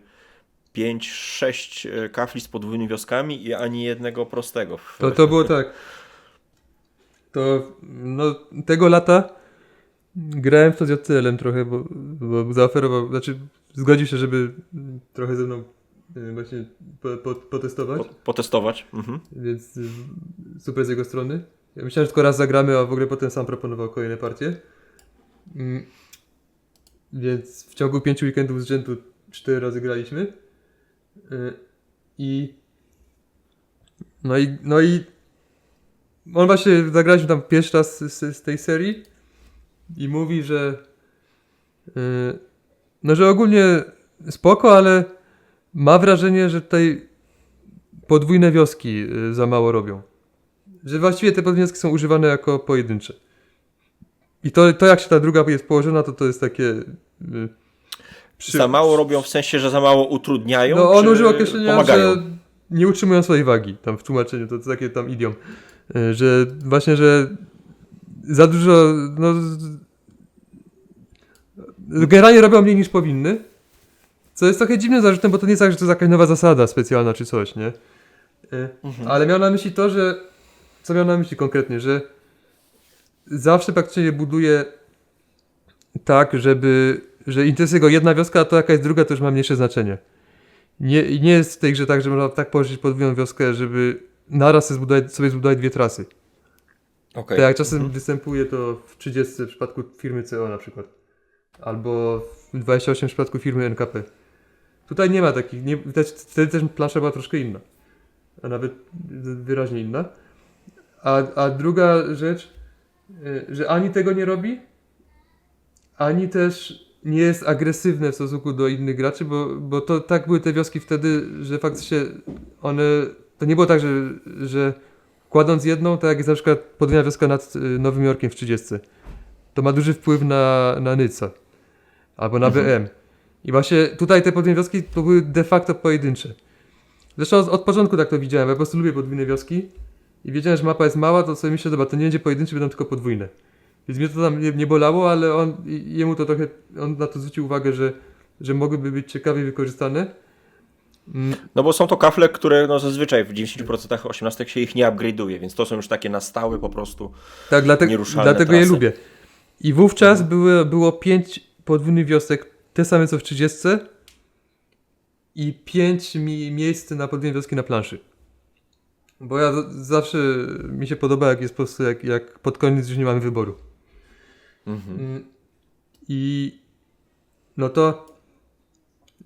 5-6 kafli z podwójnymi wioskami i ani jednego prostego. To było tak. To no, tego lata grałem w to z JCL-em trochę, bo zaoferował, znaczy zgodził się, żeby trochę ze mną właśnie potestować. Potestować. Mhm. Więc super z jego strony. Ja myślałem, że tylko raz zagramy, a w ogóle potem sam proponował kolejne partie. Więc w ciągu 5 weekendów z rzędu 4 razy graliśmy. No i on właśnie zagraliśmy tam pierwszy raz z tej serii i mówi, że no, że ogólnie spoko, ale ma wrażenie, że tutaj podwójne wioski za mało robią. Że właściwie te podwójne wioski są używane jako pojedyncze. I to jak się ta druga jest położona, to jest takie... Za mało robią w sensie, że za mało utrudniają, no on czy użył określenia, pomagają? że nie utrzymują swojej wagi. Tam w tłumaczeniu to takie tam idiom. Że właśnie, że za dużo... No, generalnie robią mniej niż powinny. Co jest trochę dziwnym zarzutem, bo to nie jest tak, że to jest jakaś nowa zasada specjalna czy coś, nie? Ale miał na myśli to, że... Co miał na myśli konkretnie? Że zawsze praktycznie je buduje tak, że interesuje go jedna wioska, a to jaka jest druga, to już ma mniejsze znaczenie. Nie jest w tej grze tak, że można tak położyć podwójną wioskę, żeby naraz sobie zbudować 2 trasy. Okay. Tak jak czasem występuje to w 30 w przypadku firmy CO na przykład. Albo w 28 w przypadku firmy NKP. Tutaj nie ma takich, wtedy też plansza była troszkę inna. A nawet wyraźnie inna. A druga rzecz, że ani tego nie robi, ani też nie jest agresywne w stosunku do innych graczy, bo to tak były te wioski wtedy, że faktycznie one, to nie było tak, że kładąc jedną, tak jak jest na przykład podwójna wioska nad Nowym Jorkiem w 30, to ma duży wpływ na Nyca albo na BM. I właśnie tutaj te podwójne wioski to były de facto pojedyncze. Zresztą od początku tak to widziałem, ja po prostu lubię podwójne wioski i wiedziałem, że mapa jest mała, to sobie myślę, dobra, to nie będzie pojedyncze, będą tylko podwójne. Więc mnie to tam nie bolało, ale jemu to trochę, on na to zwrócił uwagę, że mogłyby być ciekawie wykorzystane. No bo są to kafle, które no zazwyczaj w 90% 18 się ich nie upgrade'uje, więc to są już takie na stałe po prostu tak, nieruszalne dlatego trasy. je lubię. I wówczas było 5 podwójnych wiosek, te same co w 30 i 5 miejsc na podwójne wioski na planszy. Bo ja zawsze mi się podoba, jak jest po prostu, jak pod koniec już nie mamy wyboru. I no to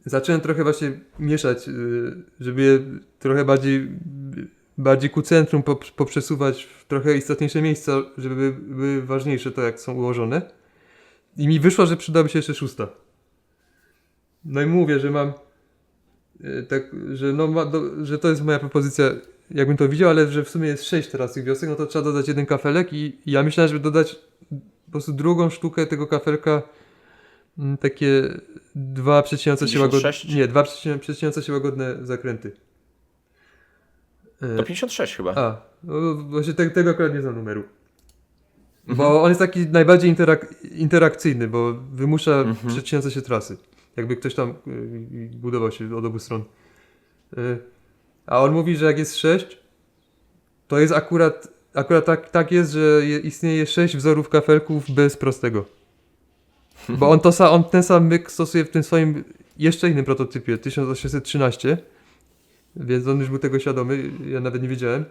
zacząłem trochę właśnie mieszać, żeby je trochę bardziej ku centrum poprzesuwać w trochę istotniejsze miejsca, żeby były ważniejsze to, jak są ułożone. I mi wyszło, że przydałaby się jeszcze 6. No i mówię, że mam tak, że, że to jest moja propozycja, jakbym to widział, ale że w sumie jest 6 teraz tych wiosek, no to trzeba dodać jeden kafelek i ja myślałem, żeby dodać po prostu drugą sztukę tego kafelka, takie 2 przecinające się łagodne, nie, 2 przecinające się łagodne zakręty. To 56 chyba. No właśnie tego akurat nie znam numeru. Bo on jest taki najbardziej interakcyjny, bo wymusza przecinające się trasy. Jakby ktoś tam budował się od obu stron. A on mówi, że jak jest 6, to jest akurat tak jest, że istnieje 6 wzorów kafelków bez prostego. Bo on ten sam myk stosuje w tym swoim jeszcze innym prototypie, 1813. Więc on już był tego świadomy, ja nawet nie wiedziałem.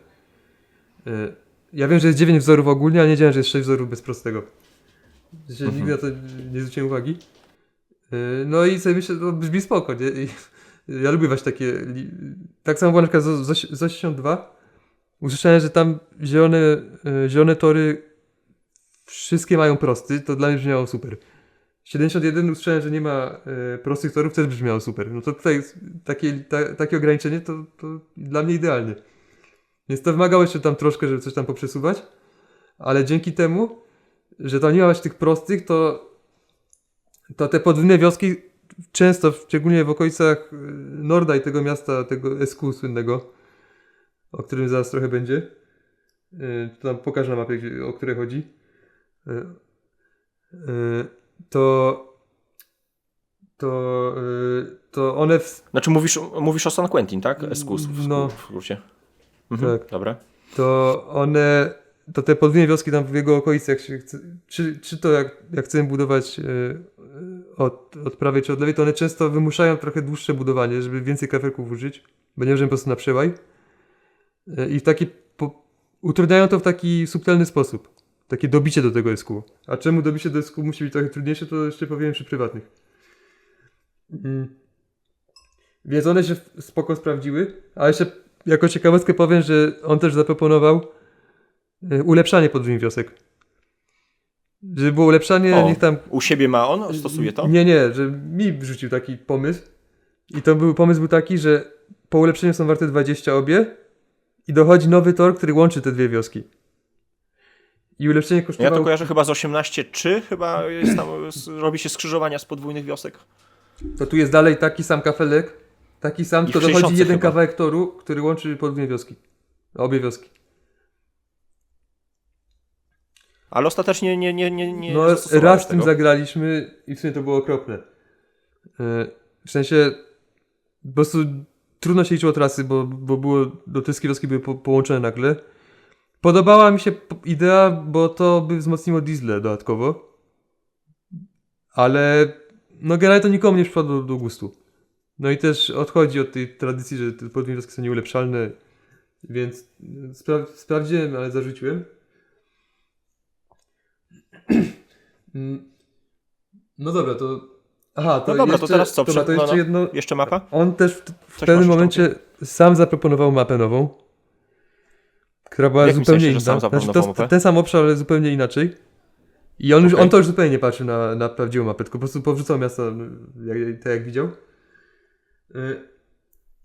Ja wiem, że jest 9 wzorów ogólnie, ale nie wiedziałem, że jest 6 wzorów bez prostego. Nigdy na to nie zwróciłem uwagi. No i sobie myślę, to brzmi spoko, nie? Ja lubię właśnie takie... Tak samo było na przykład z 82. Usłyszałem, że tam zielone tory wszystkie mają prosty, to dla mnie brzmiało super. 71 usłyszałem, że nie ma prostych torów, też brzmiało super. No to tutaj takie ograniczenie to dla mnie idealnie. Więc to wymagało jeszcze tam troszkę, żeby coś tam poprzesuwać, ale dzięki temu, że tam nie ma tych prostych, to te podwójne wioski często, szczególnie w okolicach Norda i tego miasta, tego SQ słynnego, o którym zaraz trochę będzie, to tam pokażę na mapie, o które chodzi, to to one Znaczy mówisz o San Quentin, tak? Escus No. w skrócie. Tak. Dobra. to te podwójne wioski tam w jego okolicy, jak się chce, czy to jak chcemy budować od prawej czy od lewej, to one często wymuszają trochę dłuższe budowanie, żeby więcej kafelków użyć, bo nie możemy po prostu na przełaj. I utrudniają to w taki subtelny sposób. Takie dobicie do tego SQ. A czemu dobicie do SQ musi być trochę trudniejsze, to jeszcze powiem przy prywatnych. Więc one się spoko sprawdziły, a jeszcze jako ciekawostkę powiem, że on też zaproponował ulepszanie podwójnych wiosek. Żeby było ulepszanie, niech tam... U siebie ma on? Stosuje to? Nie, że mi wrzucił taki pomysł. I pomysł był taki, że po ulepszeniu są warte 20 obie i dochodzi nowy tor, który łączy te dwie wioski. I ulepszenie Ja kosztowało... to kojarzę chyba z 18.3, chyba jest tam, robi się skrzyżowania z podwójnych wiosek. To tu jest dalej taki sam kafelek, taki sam, I w tylko dochodzi 60 jeden chyba. kawałek toru, który łączy podwójne wioski. Obie wioski. Ale ostatecznie nie No zastosowałeś raz z tym tego. zagraliśmy i w sumie to było okropne. W sensie po prostu trudno się liczyło trasy, bo było, do te wioski były połączone nagle. Podobała mi się idea, bo to by wzmocniło diesle dodatkowo. Ale no generalnie to nikomu nie przypadło do gustu. No i też odchodzi od tej tradycji, że te podwójne wioski są nieulepszalne, więc sprawdziłem, ale zarzuciłem. No dobra, to... Aha, to No dobra, jeszcze, to teraz co? Dobra, to jeszcze jedno... Jeszcze mapa? On też w Coś pewnym masz momencie sam zaproponował mapę nową, która była W jakim zupełnie sensie, że inna. sam zaproponował mapę? Ten sam obszar, ale zupełnie inaczej. I on to już zupełnie nie patrzy na prawdziwą mapę, tylko po prostu powrzucał miasta tak jak widział.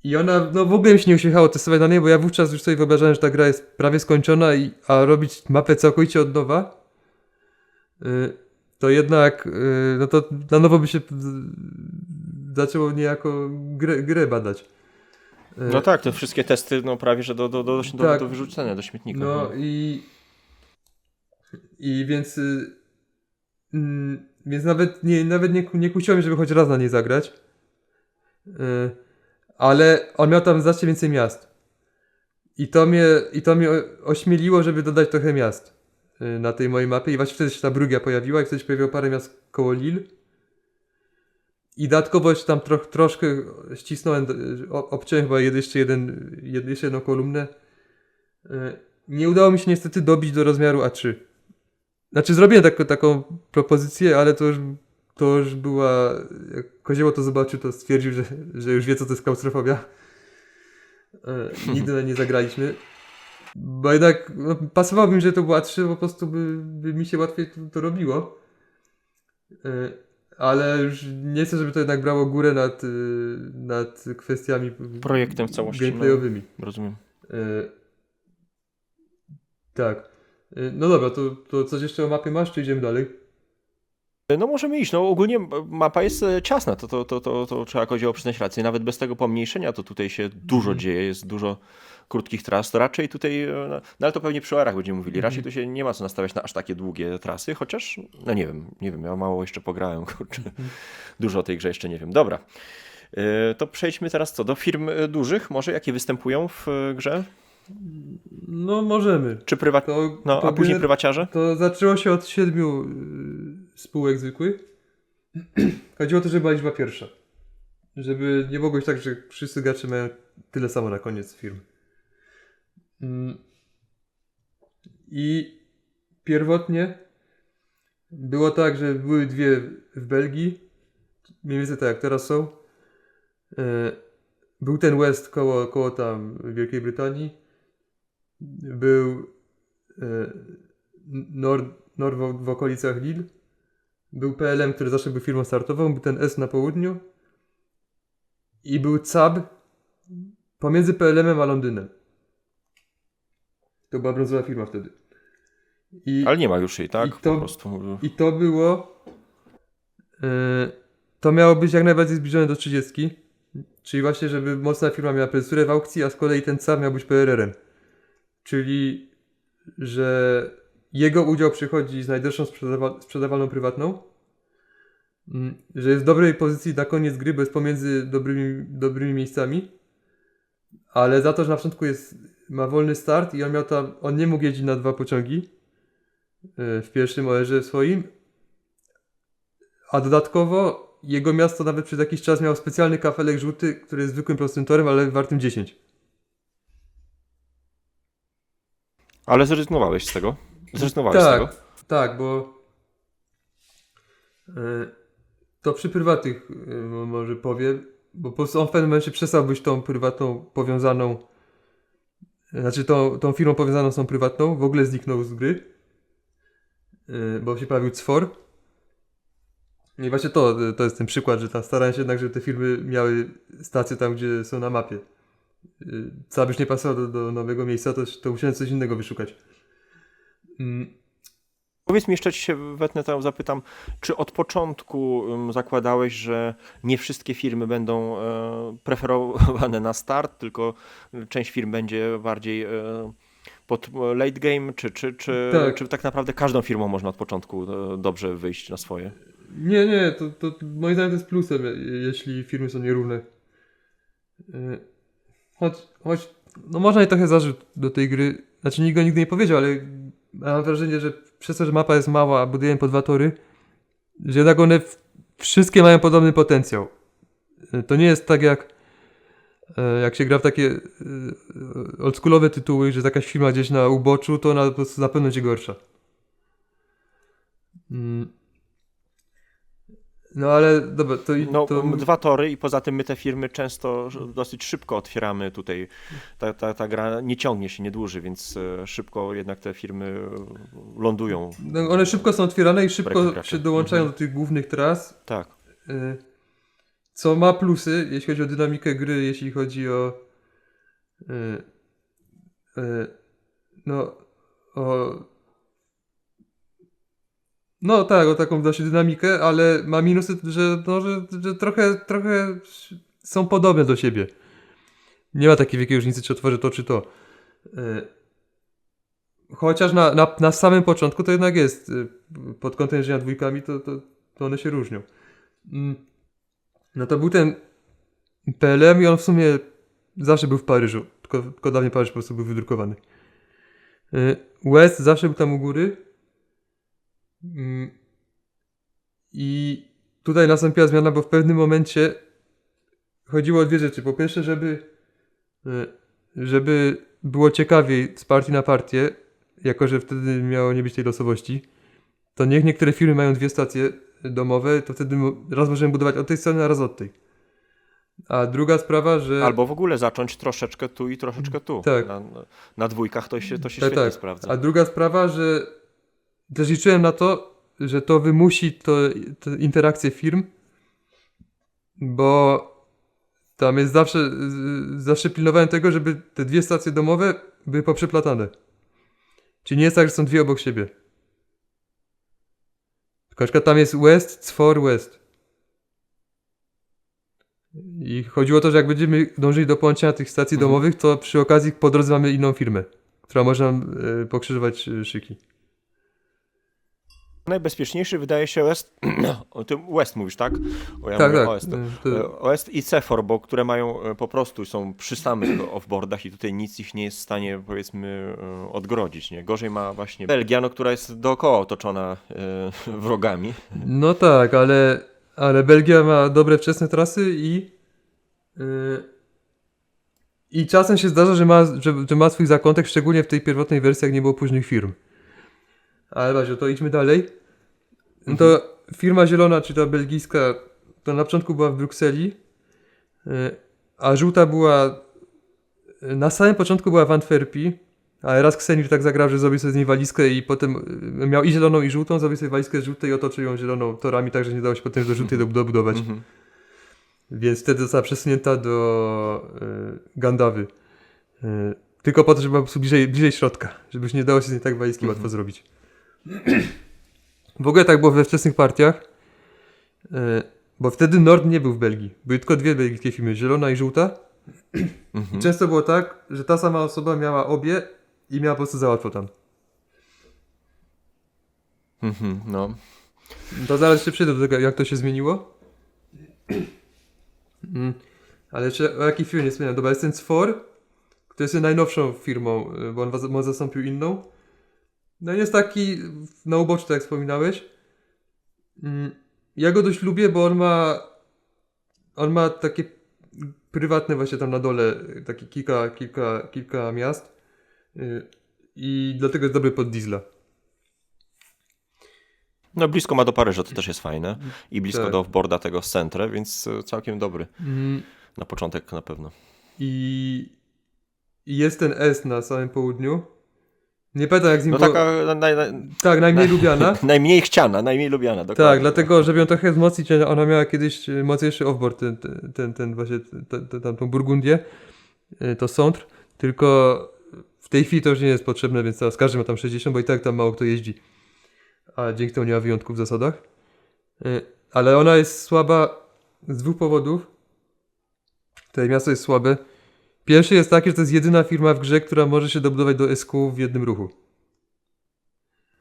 I ona, no w ogóle mi się nie uśmiechało testować na niej, bo ja wówczas już sobie wyobrażałem, że ta gra jest prawie skończona, a robić mapę całkowicie od nowa, to jednak, no to na nowo by się zaczęło niejako grę badać. No tak, te wszystkie testy, no prawie, że Tak. do wyrzucenia, do śmietnika. No i więc nawet nie kusiło mnie, żeby choć raz na niej zagrać. Ale on miał tam znacznie więcej miast. I to mnie ośmieliło, żeby dodać trochę miast na tej mojej mapie. I właśnie wtedy się ta Brugia pojawiła i wtedy się pojawiło parę miast koło Lille. I dodatkowo jeszcze tam troszkę ścisnąłem, obciąłem chyba jeszcze jedną kolumnę. Nie udało mi się niestety dobić do rozmiaru A3. Znaczy zrobiłem taką propozycję, ale to już była... Jak Kozieło to zobaczył, to stwierdził, że już wie, co to jest klaustrofobia. Nigdy na nie zagraliśmy. Bo jednak no, pasowało mi, że to była A3, po prostu by mi się łatwiej to robiło. Ale już nie chcę, żeby to jednak brało górę nad kwestiami Projektem w całości. gameplayowymi. No, rozumiem. Tak. No dobra, to coś jeszcze o mapie masz, czy idziemy dalej? No możemy iść. No ogólnie mapa jest ciasna, to trzeba Kozioło przyznać rację. Nawet bez tego pomniejszenia to tutaj się dużo dzieje, jest dużo krótkich tras. To raczej tutaj, no ale to pewnie przy OR-ach będziemy mówili. Raczej tu się nie ma co nastawiać na aż takie długie trasy, chociaż, no nie wiem, ja mało jeszcze pograłem, kurczę. Dużo o tej grze jeszcze nie wiem. Dobra. To przejdźmy teraz do firm dużych, może jakie występują w grze? No możemy. Czy To a później prywaciarze? To zaczęło się od 7 spółek zwykłych. Chodziło o to, żeby była liczba pierwsza. Żeby nie mogło być tak, że wszyscy gracze mają tyle samo na koniec firm. I pierwotnie było tak, że były dwie w Belgii. Mniej więcej tak jak teraz są. Był ten West koło tam Wielkiej Brytanii. Był Nord w okolicach Lille. Był PLM, który zawsze był firmą startową. Był ten S na południu. I był CAB pomiędzy PLM-em a Londynem. To była brązowa firma wtedy. Ale nie ma już jej, tak? Po prostu. I to było... to miało być jak najbardziej zbliżone do 30. Czyli właśnie, żeby mocna firma miała prezesurę w aukcji, a z kolei ten CAB miał być PRR-em. Czyli, że jego udział przychodzi z najdroższą sprzedawalną prywatną, że jest w dobrej pozycji na koniec gry, bo jest pomiędzy dobrymi miejscami, ale za to, że na początku ma wolny start i on nie mógł jeździć na 2 pociągi w pierwszym OR-ze swoim, a dodatkowo jego miasto nawet przez jakiś czas miało specjalny kafelek żółty, który jest zwykłym prostym torem, ale wartym 10. Ale zrezygnowałeś z tego? Zrezygnowałeś z tego? Tak, bo to przy prywatnych może powiem, bo po prostu on w pewnym momencie przestał być tą prywatną powiązaną, znaczy tą firmą powiązaną z tą prywatną, w ogóle zniknął z gry, bo się pojawił Cfor. I właśnie to jest ten przykład, że tam starałem się jednak, żeby te firmy miały stacje tam, gdzie są na mapie. Co byś nie pasował do nowego miejsca, to musiałem coś innego wyszukać. Powiedz mi, jeszcze ci się wetnę, tam zapytam, czy od początku zakładałeś, że nie wszystkie firmy będą preferowane na start, tylko część firm będzie bardziej pod late game, czy tak naprawdę każdą firmą można od początku dobrze wyjść na swoje? Nie, to moim zdaniem to jest plusem, jeśli firmy są nierówne. Choć no można i trochę zarzut do tej gry, znaczy nikt go nigdy nie powiedział, ale mam wrażenie, że przez to, że mapa jest mała, a budujemy po 2 tory, że jednak one wszystkie mają podobny potencjał. To nie jest tak jak się gra w takie oldschoolowe tytuły, że jest jakaś firma gdzieś na uboczu, to ona po prostu na pewno będzie gorsza. No ale dobra, to... 2 tory i poza tym my te firmy często dosyć szybko otwieramy tutaj. Ta gra nie ciągnie się, nie dłuży, więc szybko jednak te firmy lądują. No, one szybko są otwierane i szybko się dołączają do tych głównych tras. Tak. Co ma plusy, jeśli chodzi o dynamikę gry, jeśli chodzi o o taką właśnie dynamikę, ale ma minusy, że trochę są podobne do siebie. Nie ma takiej wielkiej różnicy, czy otworzę to, czy to. Chociaż na samym początku to jednak jest. Pod kątem jeżdżenia dwójkami to one się różnią. No to był ten PLM i on w sumie zawsze był w Paryżu. Tylko dawniej Paryż po prostu był wydrukowany. West zawsze był tam u góry. I tutaj nastąpiła zmiana, bo w pewnym momencie chodziło o 2 rzeczy. Po pierwsze, żeby było ciekawiej z partii na partię, jako że wtedy miało nie być tej losowości, to niech niektóre firmy mają 2 stacje domowe, to wtedy raz możemy budować od tej strony, a raz od tej. A druga sprawa, że... Albo w ogóle zacząć troszeczkę tu i troszeczkę tu. Tak. Na dwójkach to się świetnie sprawdza. A druga sprawa, że też liczyłem na to, że to wymusi te interakcje firm, bo tam jest zawsze pilnowałem tego, żeby te 2 stacje domowe były poprzeplatane. Czyli nie jest tak, że są 2 obok siebie. Tylko na przykład tam jest West, Cfor, West. I chodziło o to, że jak będziemy dążyli do połączenia tych stacji domowych, to przy okazji po drodze mamy inną firmę, która może nam pokrzyżować szyki. Najbezpieczniejszy wydaje się West, o tym West mówisz, tak? Ja tak, mówię tak. West i Cefor, bo które mają po prostu, są przy samych offboardach i tutaj nic ich nie jest w stanie, powiedzmy, odgrodzić, nie? Gorzej ma właśnie Belgia, która jest dookoła otoczona wrogami. No tak, ale Belgia ma dobre wczesne trasy i czasem się zdarza, że ma swój zakątek, szczególnie w tej pierwotnej wersji, jak nie było późnych firm. Ale właśnie, to idźmy dalej. To firma zielona, czy ta belgijska, to na początku była w Brukseli, a żółta była, na samym początku była w Antwerpii, ale raz Ksenir tak zagrał, że zrobił sobie z niej walizkę i potem miał i zieloną, i żółtą, zrobił sobie walizkę z żółtej i otoczył ją zieloną torami, tak że nie dało się potem do żółtej dobudować. Więc wtedy została przesunięta do Gandawy. Tylko po to, żeby była po prostu bliżej środka, żeby już nie dało się z niej tak walizki łatwo zrobić. W ogóle tak było we wczesnych partiach, bo wtedy Nord nie był w Belgii. Były tylko 2 belgijskie firmy, zielona i żółta. I często było tak, że ta sama osoba miała obie i miała po prostu za łatwo tam. No. To zaraz jeszcze przejdę do tego, jak to się zmieniło. Ale jeszcze o jakiej firmie nie wspomniałem. Dobra, jest ten Sfor, który jest najnowszą firmą, bo on zastąpił inną. No i jest taki na uboczu, tak jak wspominałeś. Ja go dość lubię, bo on ma takie prywatne właśnie tam na dole, takie kilka miast. I dlatego jest dobry pod diesla. No blisko ma do Paryża, to też jest fajne. I blisko Tak. do offboarda tego z Centre, więc całkiem dobry. Na początek na pewno. I jest ten S na samym południu. Nie pamiętam jak z nim No było. taka Tak, najmniej lubiana. najmniej chciana, najmniej lubiana. Dokładnie. Tak, dlatego, żeby ją trochę wzmocnić, ona miała kiedyś mocniejszy offboard, ten właśnie, tamtą Burgundię, to Centre, tylko w tej chwili to już nie jest potrzebne, więc teraz każdy ma tam 60, bo i tak tam mało kto jeździ. A dzięki temu nie ma wyjątków w zasadach. Ale ona jest słaba z dwóch powodów. Tutaj miasto jest słabe. Pierwszy jest taki, że to jest jedyna firma w grze, która może się dobudować do SQ w jednym ruchu.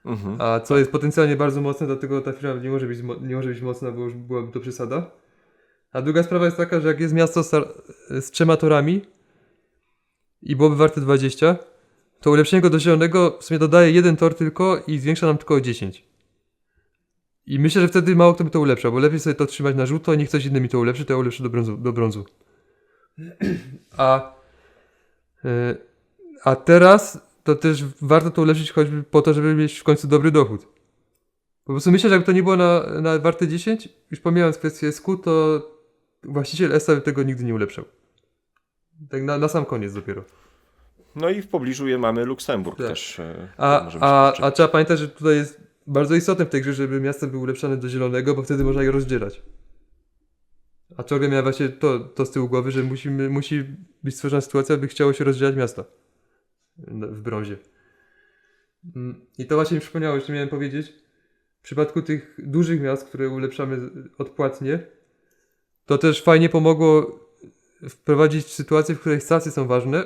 Mhm. A co jest potencjalnie bardzo mocne, dlatego ta firma nie może być mocna, bo już byłaby to przesada. A druga sprawa jest taka, że jak jest miasto z 3 torami i byłoby warte 20, to ulepszenie go do zielonego w sumie dodaje jeden tor tylko i zwiększa nam tylko o 10. I myślę, że wtedy mało kto by to ulepszał, bo lepiej sobie to trzymać na żółto, niech ktoś inny mi to ulepszy, to ja ulepszę do brązu. A teraz to też warto to ulepszyć choćby po to, żeby mieć w końcu dobry dochód. Po prostu myślę, że jakby to nie było na warte 10, już pomijając kwestię SQ, to właściciel ESA by tego nigdy nie ulepszał. Tak na sam koniec dopiero. No i w pobliżu mamy Luksemburg Tak. też. A trzeba pamiętać, że tutaj jest bardzo istotne w tej grze, żeby miasto było ulepszane do zielonego, bo wtedy można je rozdzielać. A ciągle miałem właśnie to z tyłu głowy, że musi być stworzona sytuacja, by chciało się rozdzielać miasta w brązie. I to właśnie mi przypomniało, że miałem powiedzieć, w przypadku tych dużych miast, które ulepszamy odpłatnie, to też fajnie pomogło wprowadzić sytuację, w której stacje są ważne,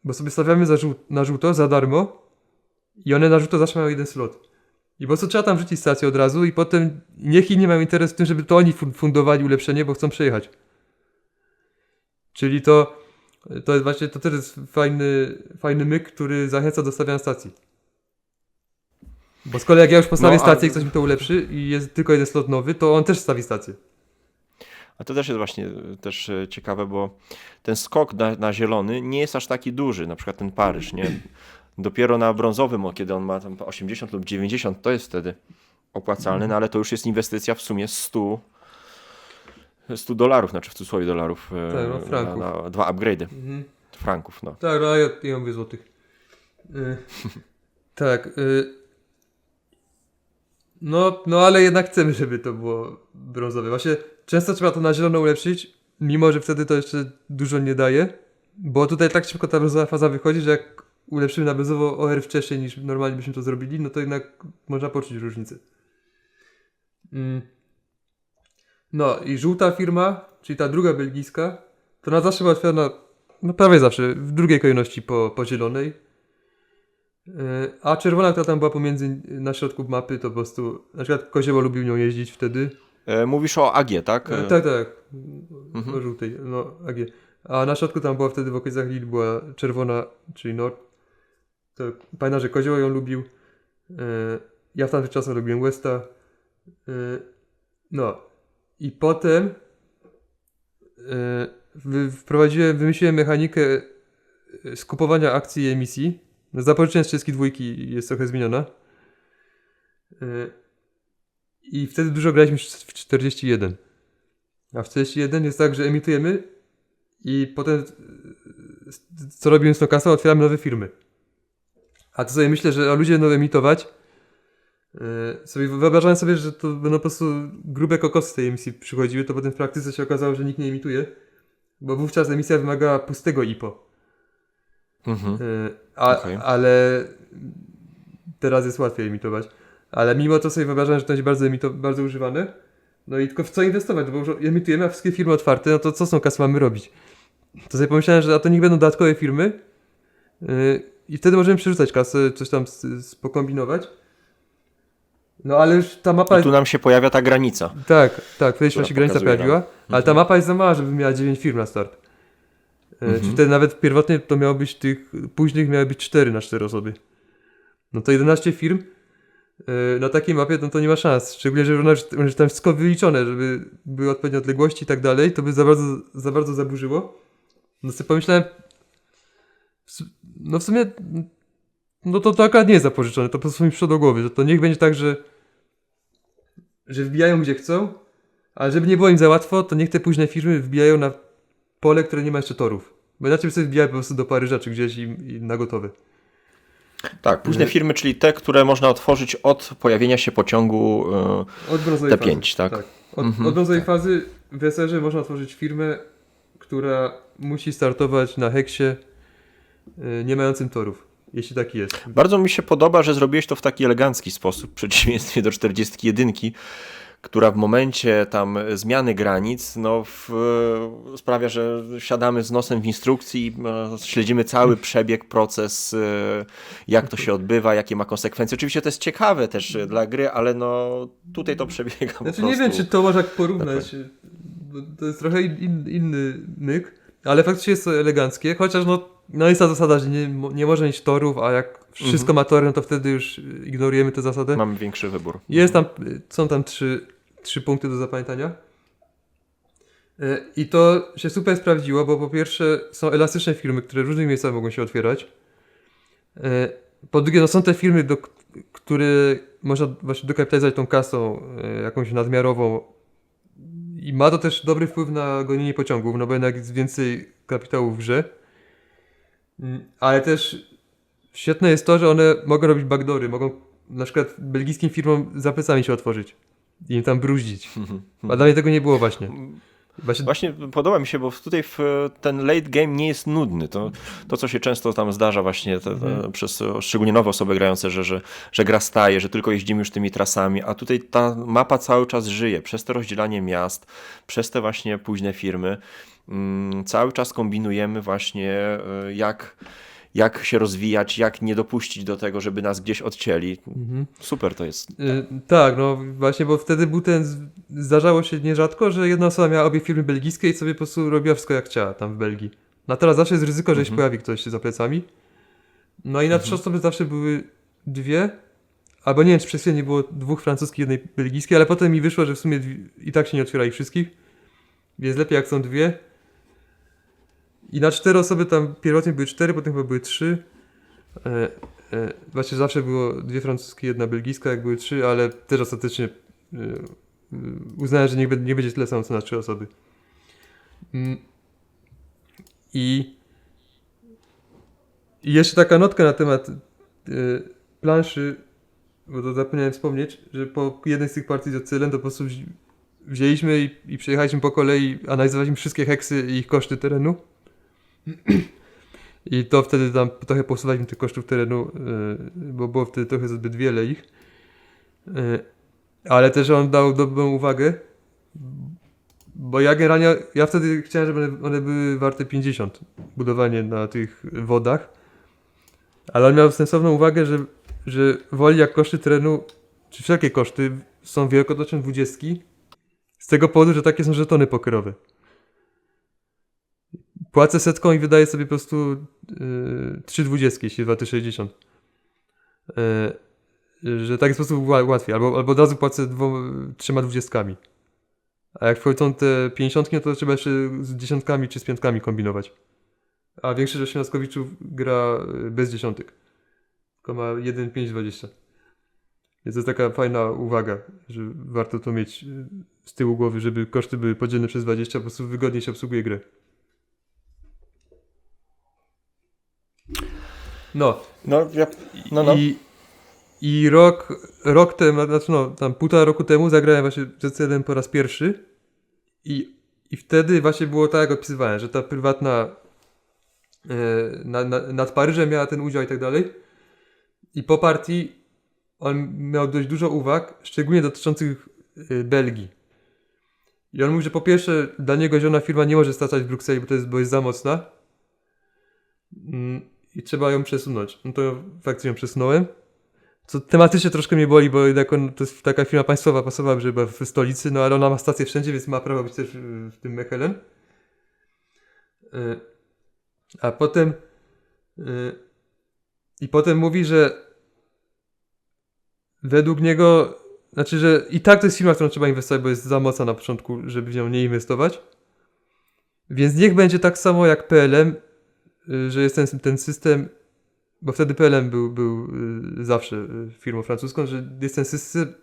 bo sobie stawiamy na żółto za darmo i one na żółto zawsze mają jeden slot. I po prostu trzeba tam rzucić stację od razu i potem niech inni mają interes w tym, żeby to oni fundowali ulepszenie, bo chcą przejechać. Czyli to jest właśnie, to też jest fajny myk, który zachęca do stawiania stacji. Bo z kolei jak ja już postawię stację i ktoś mi to ulepszy i jest tylko jeden slot nowy, to on też stawi stację. A to też jest właśnie też ciekawe, bo ten skok na zielony nie jest aż taki duży, na przykład ten Paryż, nie? Dopiero na brązowym, kiedy on ma tam 80 lub 90, to jest wtedy opłacalne, no ale to już jest inwestycja w sumie $100, znaczy w cudzysłowie dolarów, Tak, no, franków. na 2 upgrade'y. Franków, no. Tak, no ja mówię złotych. Tak. No ale jednak chcemy, żeby to było brązowe. Właśnie często trzeba to na zielono ulepszyć, mimo że wtedy to jeszcze dużo nie daje, bo tutaj tak szybko ta brązowa faza wychodzi, że jak ulepszymy na brązowo OR wcześniej niż normalnie byśmy to zrobili, no to jednak można poczuć różnicę. No i żółta firma, czyli ta druga belgijska, to ona zawsze była otwierana, no prawie zawsze, w drugiej kolejności po zielonej. A czerwona, która tam była pomiędzy na środku mapy, to po prostu, na przykład Kozioło lubił nią jeździć wtedy. Mówisz o AG, tak? Tak. O żółtej, no AG. A na środku tam była wtedy w okolicach Lille była czerwona, czyli Nord. To pamiętam, że Kozioło ją lubił. Ja w tamtych czasach lubiłem Westa. No. I potem wymyśliłem mechanikę skupowania akcji i emisji. Zapożyczenie z 32 jest trochę zmieniona. I wtedy dużo graliśmy w 41. A w 41 jest tak, że emitujemy i potem co robimy z tą kasą? Otwieramy nowe firmy. A to sobie myślę, że ludzie będą emitować. Wyobrażałem sobie, że to będą po prostu grube kokosy z tej emisji przychodziły, to potem w praktyce się okazało, że nikt nie emituje, bo wówczas emisja wymagała pustego IPO. Okay. Ale teraz jest łatwiej emitować. Ale mimo to sobie wyobrażam, że to będzie bardzo używane. No i tylko w co inwestować, bo już emitujemy, a wszystkie firmy otwarte, no to co z tą kasą mamy robić? To sobie pomyślałem, że a to niech będą dodatkowe firmy i wtedy możemy przerzucać kasę, coś tam pokombinować. No ale już ta mapa I tu nam się pojawia ta granica. Tak, wtedy się która granica pokazuje pojawiła, nam. ale ta mapa jest za mała, żeby miała 9 firm na start. Czy wtedy nawet pierwotnie to miało być tych późnych miały być 4 na 4 osoby. No to 11 firm na takiej mapie, no to nie ma szans. Szczególnie, że ona już tam wszystko wyliczone, żeby były odpowiednie odległości i tak dalej, to by za bardzo zaburzyło. No sobie pomyślałem, no w sumie, no to akurat nie jest zapożyczone, to po prostu mi przyszło do głowy, że to niech będzie tak, że wbijają gdzie chcą, ale żeby nie było im za łatwo, to niech te późne firmy wbijają na pole, które nie ma jeszcze torów. Bo inaczej by sobie wbijają po prostu do Paryża czy gdzieś i na gotowe. Tak, późne firmy, czyli te, które można otworzyć od pojawienia się pociągu Od brązowej T5, fazy. tak? Od brązowej fazy w SR-ze można otworzyć firmę, która musi startować na heksie nie mającym torów. Jeśli taki jest. Bardzo mi się podoba, że zrobiłeś to w taki elegancki sposób, w przeciwieństwie do 41, która w momencie tam zmiany granic sprawia, że siadamy z nosem w instrukcji i śledzimy cały przebieg, proces, jak to się odbywa, jakie ma konsekwencje. Oczywiście to jest ciekawe też dla gry, ale tutaj to przebiega po Znaczy prostu. nie wiem, czy to można porównać, bo to jest trochę inny myk, ale faktycznie jest to eleganckie, chociaż no jest ta zasada, że nie może mieć torów, a jak wszystko ma tory, no to wtedy już ignorujemy tę zasadę. Mamy większy wybór. Są tam trzy punkty do zapamiętania. I to się super sprawdziło, bo po pierwsze są elastyczne firmy, które w różnych miejscach mogą się otwierać. Po drugie, no są te firmy, które można właśnie dokapitalizować tą kasą jakąś nadmiarową i ma to też dobry wpływ na gonienie pociągów, no bo jednak jest więcej kapitału w grze. Ale też świetne jest to, że one mogą robić backdoory, mogą na przykład belgijskim firmom za plecami się otworzyć i im tam bruździć. A dalej tego nie było właśnie. Właśnie podoba mi się, bo tutaj ten late game nie jest nudny. To co się często tam zdarza właśnie przez szczególnie nowe osoby grające, że gra staje, że tylko jeździmy już tymi trasami, a tutaj ta mapa cały czas żyje. Przez to rozdzielanie miast, przez te właśnie późne firmy. Cały czas kombinujemy właśnie jak się rozwijać, jak nie dopuścić do tego, żeby nas gdzieś odcięli. Super to jest. Tak, no właśnie, bo wtedy zdarzało się nierzadko, że jedna osoba miała obie firmy belgijskie i sobie po prostu robiła wszystko jak chciała tam w Belgii. No a teraz zawsze jest ryzyko, że się pojawi ktoś za plecami. No i na 3 osoby zawsze były 2, albo nie wiem, czy przez chwilę nie było 2 francuskich, jednej belgijskiej, ale potem mi wyszło, że w sumie i tak się nie otwiera ich wszystkich. Jest lepiej jak są 2. I na 4 osoby tam pierwotnie były 4, potem chyba były 3. Właśnie zawsze było 2 francuskie, 1 belgijska, jak były 3, ale też ostatecznie uznałem, że nie będzie tyle samo co na 3 osoby. I jeszcze taka notka na temat planszy, bo to zapomniałem wspomnieć, że po jednej z tych partii z Ocylem to po prostu wzięliśmy i przejechaliśmy po kolei, analizowaliśmy wszystkie heksy i ich koszty terenu. I to wtedy tam trochę posuwaliśmy tych kosztów terenu, bo było wtedy trochę zbyt wiele ich. Ale też on dał dobrą uwagę, bo ja wtedy chciałem, żeby one były warte 50, budowanie na tych wodach. Ale on miał sensowną uwagę, że woli jak koszty terenu, czy wszelkie koszty są wielkotoczne 20, z tego powodu, że takie są żetony pokerowe. Płacę setką i wydaję sobie po prostu 3 20, jeśli 2,60. Że tak jest po prostu łatwiej. Albo od razu płacę 3 20. A jak wchodzą te 50, no to trzeba jeszcze z 10 czy z 5 kombinować. A większość osiemnastkowiczów gra bez dziesiątek. Tylko ma 1, 5, 20. Więc to jest taka fajna uwaga, że warto to mieć z tyłu głowy, żeby koszty były podzielone przez 20, po prostu wygodniej się obsługuje grę. No. I rok temu, znaczy tam 1,5 roku temu zagrałem właśnie Z1 po raz pierwszy i wtedy właśnie było tak, jak opisywałem, że ta prywatna nad Paryżem miała ten udział i tak dalej. I po partii on miał dość dużo uwag, szczególnie dotyczących Belgii. I on mówi, że po pierwsze dla niego zielona firma nie może startać w Brukseli, bo jest za mocna. I trzeba ją przesunąć. No to faktycznie ją przesunąłem. Co tematycznie troszkę mnie boli, bo jednak to jest taka firma państwowa, pasowałaby, żeby była w stolicy, no ale ona ma stację wszędzie, więc ma prawo być też w tym Mechelen. A potem i potem mówi, że według niego, znaczy, że i tak to jest firma, w którą trzeba inwestować, bo jest za mocna na początku, żeby w nią nie inwestować. Więc niech będzie tak samo jak PLM, że jest ten system, bo wtedy PLM był zawsze firmą francuską, że jest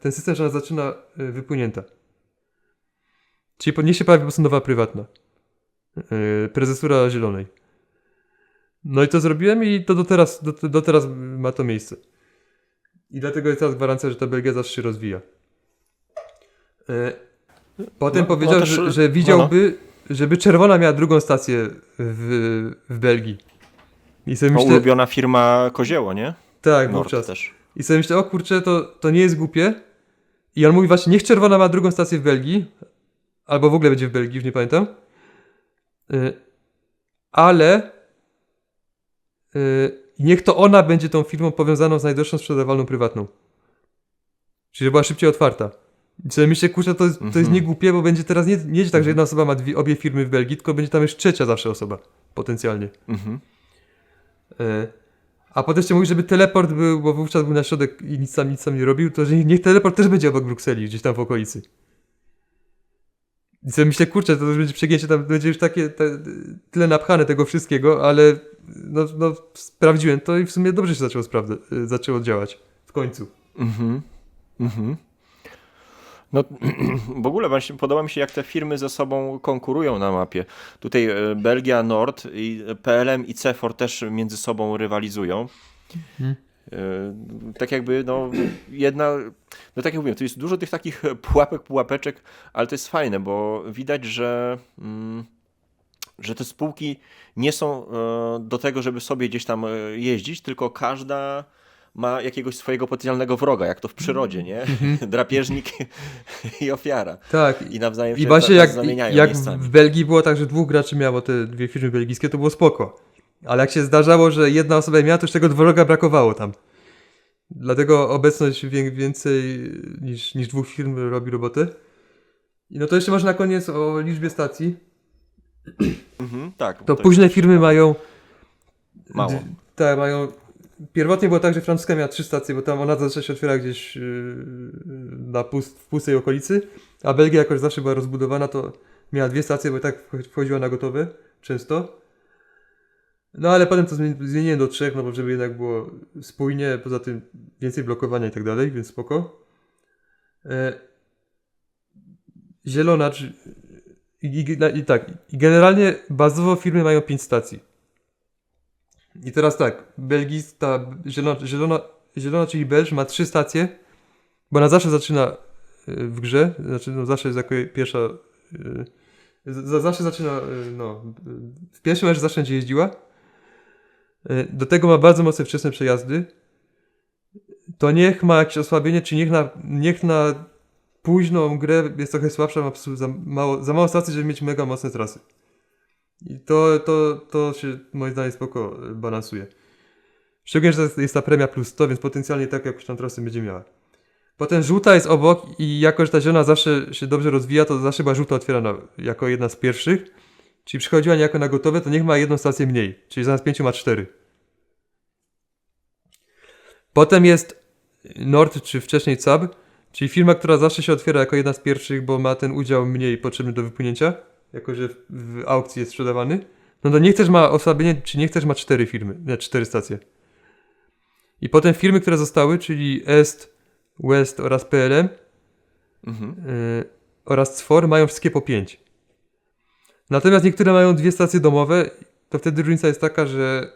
ten system, że ona zaczyna wypłynięta. Czyli niech się pojawi po prostu nowa prywatna. Prezesura Zielonej. No i to zrobiłem i to do teraz ma to miejsce. I dlatego jest teraz gwarancja, że ta Belgia zawsze się rozwija. Potem powiedział, też, że widziałby, żeby Czerwona miała drugą stację w Belgii. I sobie myślę, Ulubiona firma Kozieło, nie? tak, Nord wówczas. też. I sobie myślę, o kurczę, to nie jest głupie. I on mówi właśnie, niech Czerwona ma drugą stację w Belgii, albo w ogóle będzie w Belgii, już nie pamiętam. Ale niech to ona będzie tą firmą powiązaną z najdroższą sprzedawalną prywatną. Czyli żeby była szybciej otwarta. I sobie myślę, kurczę, to jest nie głupie, bo będzie teraz nie będzie tak, że jedna osoba ma obie firmy w Belgii, tylko będzie tam już trzecia zawsze osoba, potencjalnie. A potem jeszcze mówi, żeby teleport był, bo wówczas był na środek i nic tam nie robił, to że niech teleport też będzie obok Brukseli, gdzieś tam w okolicy. I sobie myślę, kurczę, to już będzie przegięcie, tam będzie już tyle napchane tego wszystkiego, ale no sprawdziłem to i w sumie dobrze się zaczęło działać w końcu. No w ogóle właśnie podoba mi się, jak te firmy ze sobą konkurują na mapie. Tutaj Belgia, Nord, i PLM i CEFOR też między sobą rywalizują. Tak jakby, no no tak jak mówiłem, to jest dużo tych takich pułapeczek, ale to jest fajne, bo widać, że te spółki nie są do tego, żeby sobie gdzieś tam jeździć, tylko każda ma jakiegoś swojego potencjalnego wroga, jak to w przyrodzie, nie? Drapieżnik i ofiara. Tak. I nawzajem I się właśnie zamieniają jak miejscami. w Belgii było tak, że 2 graczy miało te 2 firmy belgijskie, to było spoko. Ale jak się zdarzało, że jedna osoba miała, to już tego wroga brakowało tam. Dlatego obecność więcej niż 2 firm robi robotę. I no to jeszcze może na koniec o liczbie stacji. Tak. To późne firmy mają... Mało. Tak, mają... Pierwotnie było tak, że francuska miała 3 stacje, bo tam ona zawsze się otwiera gdzieś w pustej okolicy, a Belgia jakoś zawsze była rozbudowana, to miała 2 stacje, bo i tak wchodziła na gotowe często. No ale potem to zmieniłem do 3, no bo żeby jednak było spójnie, poza tym więcej blokowania i tak dalej, więc spoko. Zielona, i generalnie bazowo firmy mają 5 stacji. I teraz tak, belgijska, zielona, czyli Belż ma 3 stacje, bo ona zawsze zaczyna w grze, znaczy no zawsze jest jako pierwsza, zawsze zaczyna, w pierwszym meczu zawsze będzie jeździła. Do tego ma bardzo mocne wczesne przejazdy. To niech ma jakieś osłabienie, czy niech na późną grę jest trochę słabsza, ma po prostu za mało stacji, żeby mieć mega mocne trasy. I to się moim zdaniem spoko balansuje. Szczególnie, że jest ta premia plus 100, więc potencjalnie tak jakąś tam trasę będzie miała. Potem żółta jest obok i jako, że ta zielona zawsze się dobrze rozwija, to zawsze była żółta otwierana jako jedna z pierwszych. Czyli przychodziła niejako na gotowe, to niech ma jedną stację mniej. Czyli zamiast 5 ma 4. Potem jest Nord, czy wcześniej CAB, czyli firma, która zawsze się otwiera jako jedna z pierwszych, bo ma ten udział mniej potrzebny do wypłynięcia, jako że w aukcji jest sprzedawany. No to niech też ma osłabienie, czy niech też ma 4 firmy, 4 stacje. I potem firmy, które zostały, czyli Est, West oraz PLM oraz CFOR mają wszystkie po 5. Natomiast niektóre mają 2 stacje domowe, to wtedy różnica jest taka, że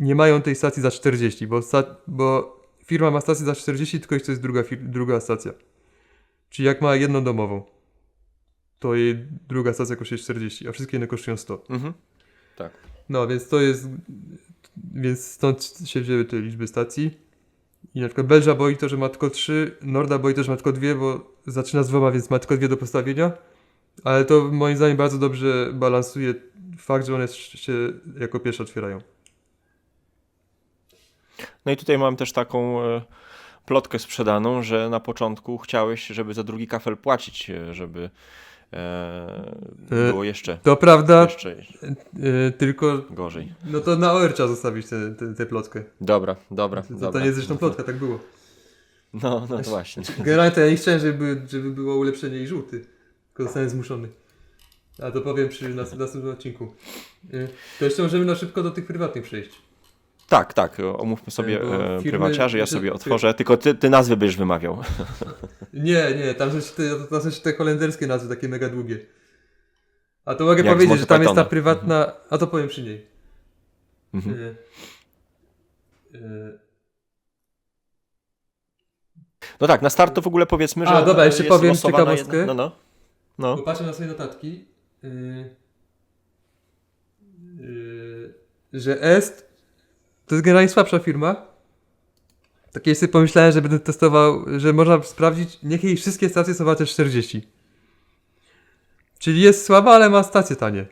nie mają tej stacji za 40, bo firma ma stację za 40, tylko jeśli to jest druga stacja. Czyli jak ma jedną domową, to jej druga stacja kosztuje 40, a wszystkie inne kosztują 100. Tak. No, więc stąd się wzięły te liczby stacji. I na przykład Belża boi to, że ma tylko 3, Norda boi to, że ma tylko 2, bo zaczyna z 2, więc ma tylko 2 do postawienia. Ale to moim zdaniem bardzo dobrze balansuje fakt, że one się jako pierwsze otwierają. No i tutaj mam też taką plotkę sprzedaną, że na początku chciałeś, żeby za drugi kafel płacić, żeby było jeszcze, To prawda, jeszcze tylko gorzej. no to na OR trzeba zostawić tę plotkę. Dobra. To nie jest zresztą plotka, tak było. No to właśnie. Generalnie to ja nie chciałem, żeby było ulepszenie i żółty. Tylko zostałem zmuszony. A to powiem przy następnym odcinku. To jeszcze możemy na szybko do tych prywatnych przejść. Tak, omówmy sobie Bo firmy- prywaciarzy, ja sobie otworzę, tylko ty nazwy będziesz wymawiał. Nie, tam są te holenderskie nazwy, takie mega długie. A to mogę Jak z powiedzieć, Monty że tam jest ta Pythona. prywatna... A to powiem przy niej. Mhm. E, e, No tak, na start to w ogóle powiedzmy, że dobra, jeszcze jest powiem losowana ciekawostkę. No. Popatrzę na swoje notatki, że Est to jest generalnie słabsza firma. Tak ja sobie pomyślałem, że będę testował, że można sprawdzić, niech jej wszystkie stacje są warte 40. Czyli jest słaba, ale ma stacje tanie.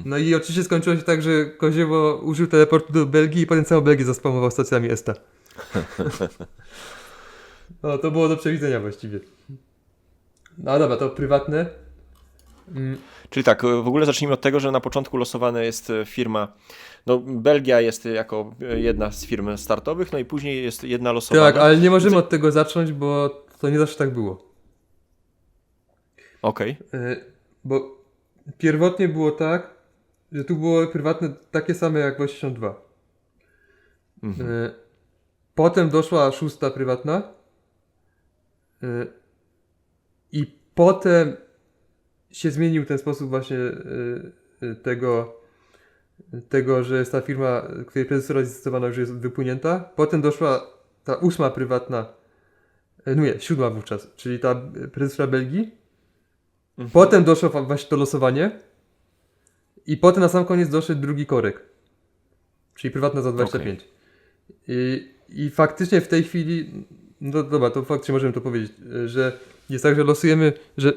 No i oczywiście skończyło się tak, że Koziewo użył teleportu do Belgii i potem całą Belgię zaspamował stacjami Esta. No to było do przewidzenia właściwie. No dobra, to prywatne. Czyli tak, w ogóle zacznijmy od tego, że na początku losowana jest firma, no Belgia jest jako jedna z firm startowych, no i później jest jedna losowana. Tak, ale nie możemy od tego zacząć, bo to nie zawsze tak było. Okej. Bo pierwotnie było tak, że tu było prywatne takie same jak w 82. Potem doszła szósta prywatna. I potem się zmienił ten sposób właśnie tego, że jest ta firma, której prezesura zdecydowana już jest wypłynięta. Potem doszła ta ósma prywatna, siódma wówczas, czyli ta prezesura Belgii. Potem doszło właśnie to losowanie. I potem na sam koniec doszedł drugi korek. Czyli prywatna za 25. I faktycznie w tej chwili, no dobra, to faktycznie możemy to powiedzieć, że jest tak, że losujemy, że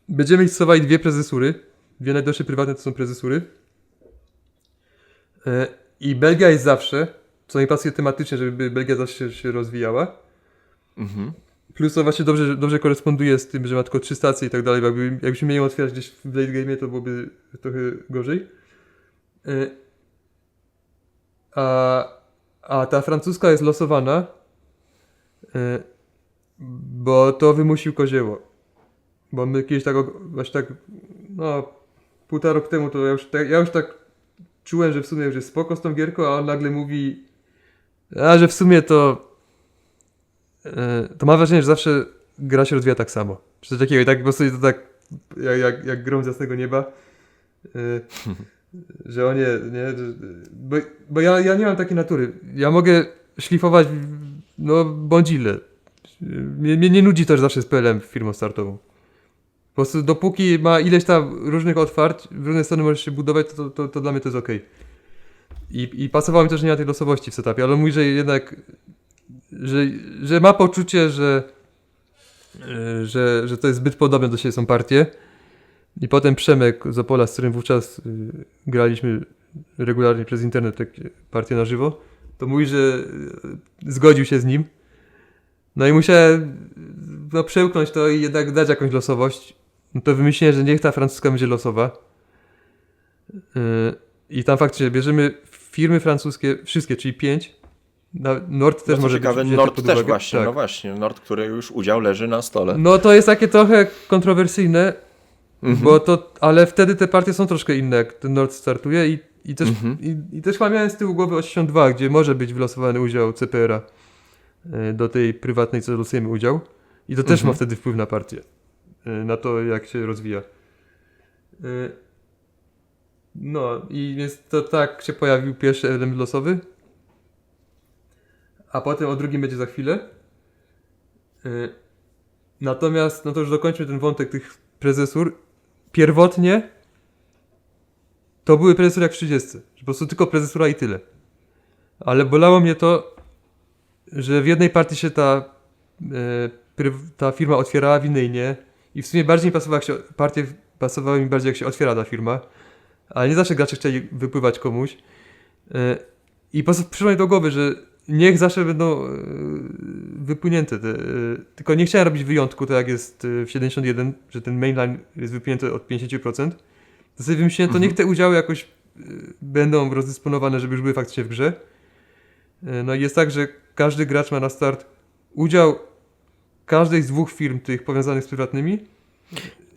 będziemy stosowali dwie prezesury. Dwie najdroższe prywatne to są prezesury. I Belgia jest zawsze, co mi pasuje tematycznie, żeby Belgia zawsze się rozwijała. Plus to właśnie dobrze koresponduje z tym, że ma tylko 3 stacje i tak dalej. Jakbyśmy mieli ją otwierać gdzieś w late game'ie, to byłoby trochę gorzej. A ta francuska jest losowana, bo to wymusił Kozieło. Bo my kiedyś tak, właśnie tak, półtora roku temu, to ja już tak czułem, że w sumie już jest spoko z tą gierką, a on nagle mówi, że w sumie to mam wrażenie, że zawsze gra się rozwija tak samo. Czy coś takiego i tak po prostu to tak jak grom z jasnego nieba. Że o nie, bo ja nie mam takiej natury. Ja mogę szlifować bądź ile. Mnie nie nudzi też zawsze z PLM firmą startową. Po prostu dopóki ma ileś tam różnych otwarć, w różne strony możesz się budować, to dla mnie to jest okej. I pasowało mi też, że nie ma tej losowości w setupie, ale on mówi, że jednak że ma poczucie, że to jest zbyt podobne do siebie są partie. I potem Przemek z Opola, z którym wówczas graliśmy regularnie przez internet takie partie na żywo, to mówi, że zgodził się z nim. No i musiałem przełknąć to i jednak dać jakąś losowość. No to wymyśliłem, że niech ta francuska będzie losowa. I tam faktycznie bierzemy firmy francuskie, wszystkie, czyli 5. Nord też No może ciekawe, być Nord pod też uwagę. właśnie, Tak. no właśnie, Nord, który już udział leży na stole. No to jest takie trochę kontrowersyjne, bo ale wtedy te partie są troszkę inne, jak ten Nord startuje i też chyba miałem z tyłu głowy 82, gdzie może być wylosowany udział CPR-a do tej prywatnej, co losujemy udział. I to też ma wtedy wpływ na partię, na to, jak się rozwija. No i więc to tak się pojawił pierwszy element losowy, a potem o drugim będzie za chwilę. Natomiast, to już dokończmy ten wątek tych prezesur. Pierwotnie to były prezesury jak w 30. Po prostu tylko prezesura i tyle. Ale bolało mnie to, że w jednej partii się ta firma otwierała, w innej nie. I w sumie bardziej mi pasowała, partie pasowały mi bardziej, jak się otwiera ta firma. Ale nie zawsze gracze chcieli wypływać komuś. I po prostu przyszło mi do głowy, że niech zawsze będą wypłynięte tylko nie chciałem robić wyjątku, tak jak jest w 71, że ten mainline jest wypłynięty od 50%. To sobie wymyśliłem, to niech te udziały jakoś będą rozdysponowane, żeby już były faktycznie w grze. No i jest tak, że każdy gracz ma na start udział każdej z 2 firm tych powiązanych z prywatnymi.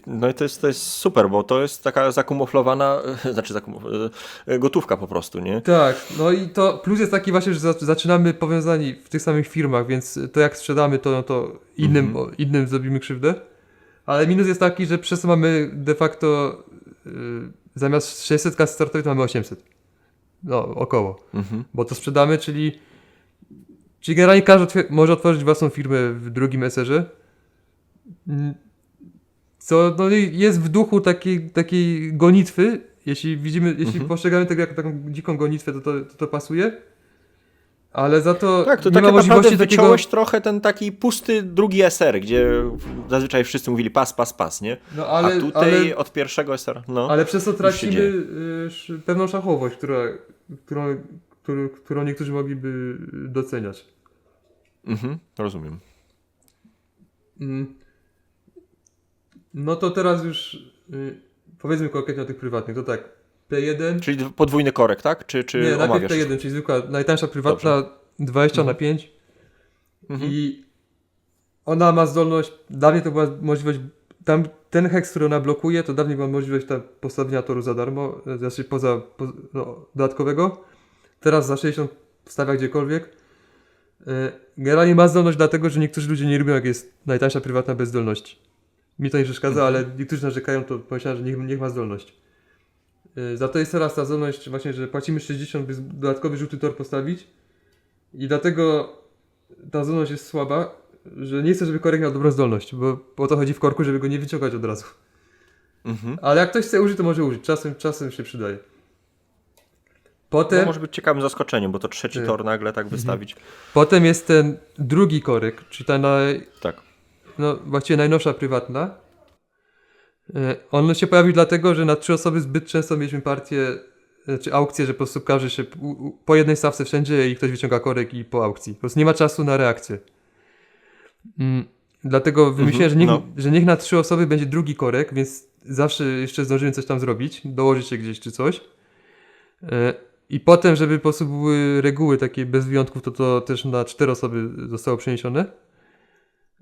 No i to jest super, bo to jest taka zakumuflowana, gotówka po prostu, nie? Tak, no i to plus jest taki właśnie, że zaczynamy powiązani w tych samych firmach, więc to jak sprzedamy to innym zrobimy krzywdę. Ale minus jest taki, że przez to mamy de facto zamiast 600 kas startowych to mamy 800. No, około. Bo to sprzedamy, czyli generalnie każdy może otworzyć własną firmę w drugim SR-ze. Co no, jest w duchu takiej gonitwy. Jeśli postrzegamy tego jako taką dziką gonitwę, to pasuje. Ale za to tak, to nie tak ma naprawdę możliwości wyciąłeś trochę ten taki pusty drugi SR, gdzie zazwyczaj wszyscy mówili pas, nie? No, a tutaj od pierwszego SR, no. Ale przez to się tracimy pewną szachowość, którą niektórzy mogliby doceniać. Rozumiem. No to teraz już powiedzmy konkretnie o tych prywatnych. To tak, P1. Czyli podwójny korek, tak? Czy Nie, najpierw omawiasz? P1, czyli zwykła, najtańsza prywatna, 20 na 5. I ona ma zdolność, dawniej to była możliwość, tam ten heks, który ona blokuje, to dawniej była możliwość tam postawienia toru za darmo, znaczy dodatkowego. Teraz za 60 stawia gdziekolwiek. Generalnie ma zdolność dlatego, że niektórzy ludzie nie lubią, jak jest najtańsza prywatna bez zdolności. Mi to nie przeszkadza, ale niektórzy narzekają, to pomyślałem, że niech ma zdolność. Za to jest teraz ta zdolność właśnie, że płacimy 60, by dodatkowy żółty tor postawić i dlatego ta zdolność jest słaba, że nie chcę, żeby korek miał dobrą zdolność, bo o to chodzi w korku, żeby go nie wyciągać od razu. Ale jak ktoś chce użyć, to może użyć. Czasem się przydaje. Potem... No może być ciekawym zaskoczeniem, bo to trzeci tor nagle tak wystawić. Potem jest ten drugi korek, czyli ta Tak. no właściwie najnowsza prywatna. On się pojawił dlatego, że na 3 osoby zbyt często mieliśmy partię, czy aukcję, że po prostu każe się po jednej stawce wszędzie i ktoś wyciąga korek i po aukcji. Po prostu nie ma czasu na reakcję. Dlatego wymyśliłem, że niech na 3 osoby będzie drugi korek, więc zawsze jeszcze zdążymy coś tam zrobić, dołożyć się gdzieś czy coś. I potem, żeby po prostu były reguły takie bez wyjątków, to też na 4 osoby zostało przeniesione.